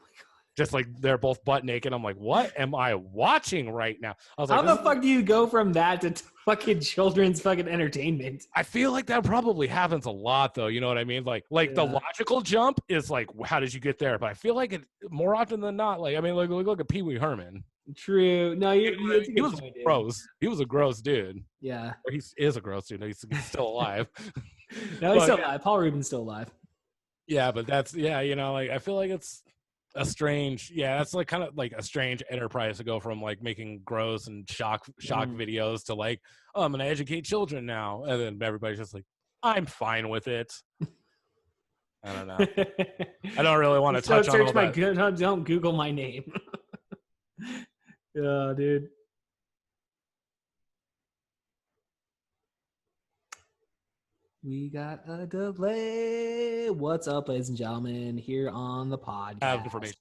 Just like they're both butt naked. I'm like, what am I watching right now? I was How like, the fuck do you go from that to fucking children's fucking entertainment? I feel like that probably happens a lot, though. You know what I mean? Like the logical jump is like, how did you get there? But I feel like it more often than not. Like, I mean, look at Pee Wee Herman. True. No, he was gross. He was a gross dude. Yeah. Or he is a gross dude. He's still alive. No, he's still alive. Paul Rubin's still alive. Yeah, but that's like I feel like it's that's like kind of like a strange enterprise to go from like making gross and shock videos to like, oh, I'm gonna educate children now, and then everybody's just like, I'm fine with it. I don't know. I don't really want to touch on all that. Don't Google my name. Yeah, dude. We got a delay. What's up, ladies and gentlemen, here on the podcast? I have information.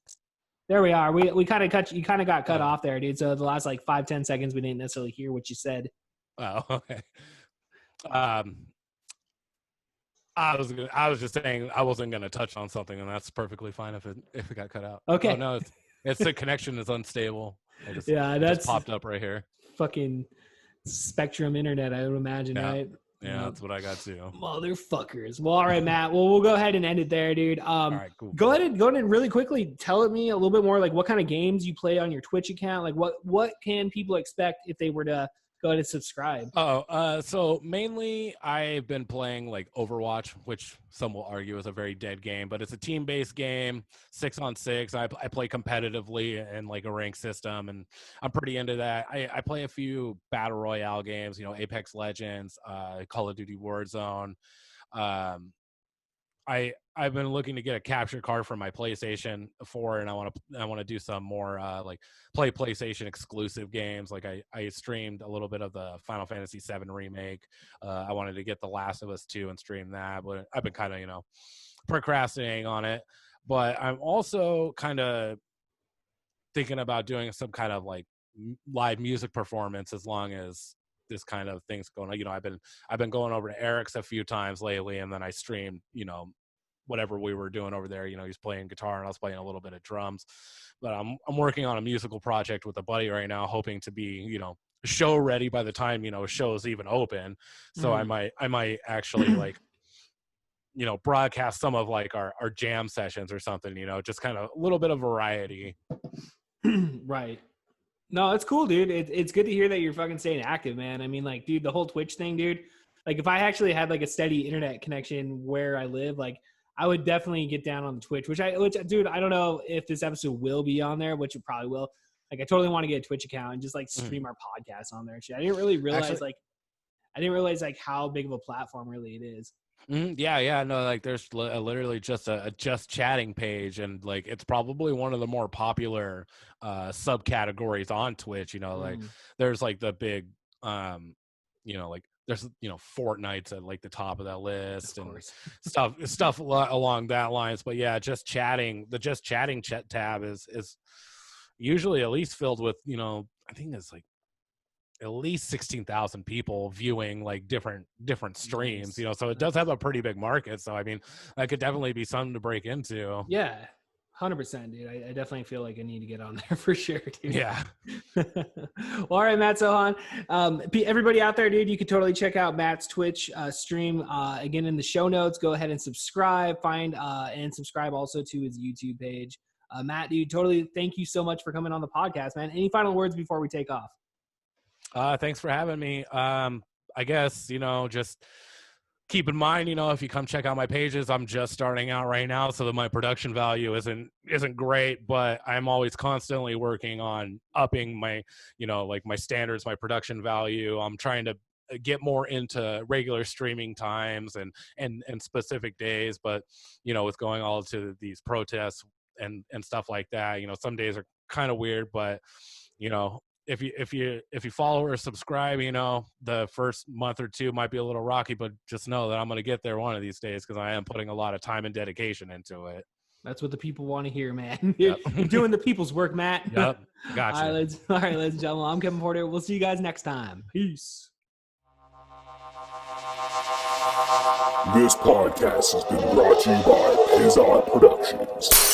There we are. We kind of cut. You kind of got cut off there, dude. So the last like 5-10 seconds, we didn't necessarily hear what you said. Oh, okay. I was just saying I wasn't gonna touch on something, and that's perfectly fine if it got cut out. Okay. Oh, no, it's the connection is unstable. It That's popped up right here. Fucking Spectrum Internet, I would imagine, right? Yeah, that's what I got too. Motherfuckers. Well, all right, Matt. Well, we'll go ahead and end it there, dude. All right, cool. Go ahead and really quickly tell me a little bit more, like what kind of games you play on your Twitch account. Like what can people expect if they were to go ahead and subscribe? So mainly I've been playing like Overwatch, which some will argue is a very dead game, but it's a team-based game, 6-on-6. I play competitively in like a rank system, and I'm pretty into that. I play a few battle royale games, Apex Legends, Call of Duty Warzone. I I've been looking to get a capture card for my PlayStation 4, and I want to do some more like play PlayStation exclusive games. Like I streamed a little bit of the Final Fantasy VII remake. I wanted to get The Last of Us 2 and stream that, but I've been kind of procrastinating on it. But I'm also kind of thinking about doing some kind of like live music performance as long as this kind of thing's going on. I've been going over to Eric's a few times lately, and then I streamed whatever we were doing over there. He's playing guitar and I was playing a little bit of drums. But I'm working on a musical project with a buddy right now, hoping to be show ready by the time show's even open. So I might actually like broadcast some of like our jam sessions or something, just kind of a little bit of variety. Right. No, it's cool, dude. It's good to hear that you're fucking staying active, man. I mean, like, dude, the whole Twitch thing, dude, like if I actually had like a steady internet connection where I live, like I would definitely get down on the Twitch, which dude, I don't know if this episode will be on there, which it probably will. Like I totally want to get a Twitch account and just like stream our podcast on there and shit. I didn't really realize like how big of a platform really it is. Yeah. No, like there's literally just a just chatting page, and like it's probably one of the more popular subcategories on Twitch. Like there's like the big, like there's Fortnite's at like the top of that list and stuff along that lines. But yeah, the just chatting chat tab is usually at least filled with I think it's like at least 16,000 people viewing like different streams, so it does have a pretty big market. So I mean, that could definitely be something to break into. Yeah, 100%, dude. I definitely feel like I need to get on there for sure, dude. Yeah. Well, all right, Matt Sohan. Everybody out there, dude, you could totally check out Matt's Twitch stream again in the show notes. Go ahead and subscribe. And subscribe also to his YouTube page. Matt, dude, totally thank you so much for coming on the podcast, man. Any final words before we take off? Thanks for having me. I guess, just keep in mind, if you come check out my pages, I'm just starting out right now, so that my production value isn't great, but I'm always constantly working on upping my, like my standards, my production value. I'm trying to get more into regular streaming times and specific days, but, with going all to these protests and stuff like that, some days are kind of weird, but, if you follow or subscribe, the first month or two might be a little rocky, but just know that I'm going to get there one of these days because I am putting a lot of time and dedication into it. That's what the people want to hear, man. Yep. You're doing the people's work, Matt. Yep. Gotcha. All right, ladies and gentlemen, I'm Kevin Porter. We'll see you guys next time. Peace. This podcast has been brought to you by Pizza Productions.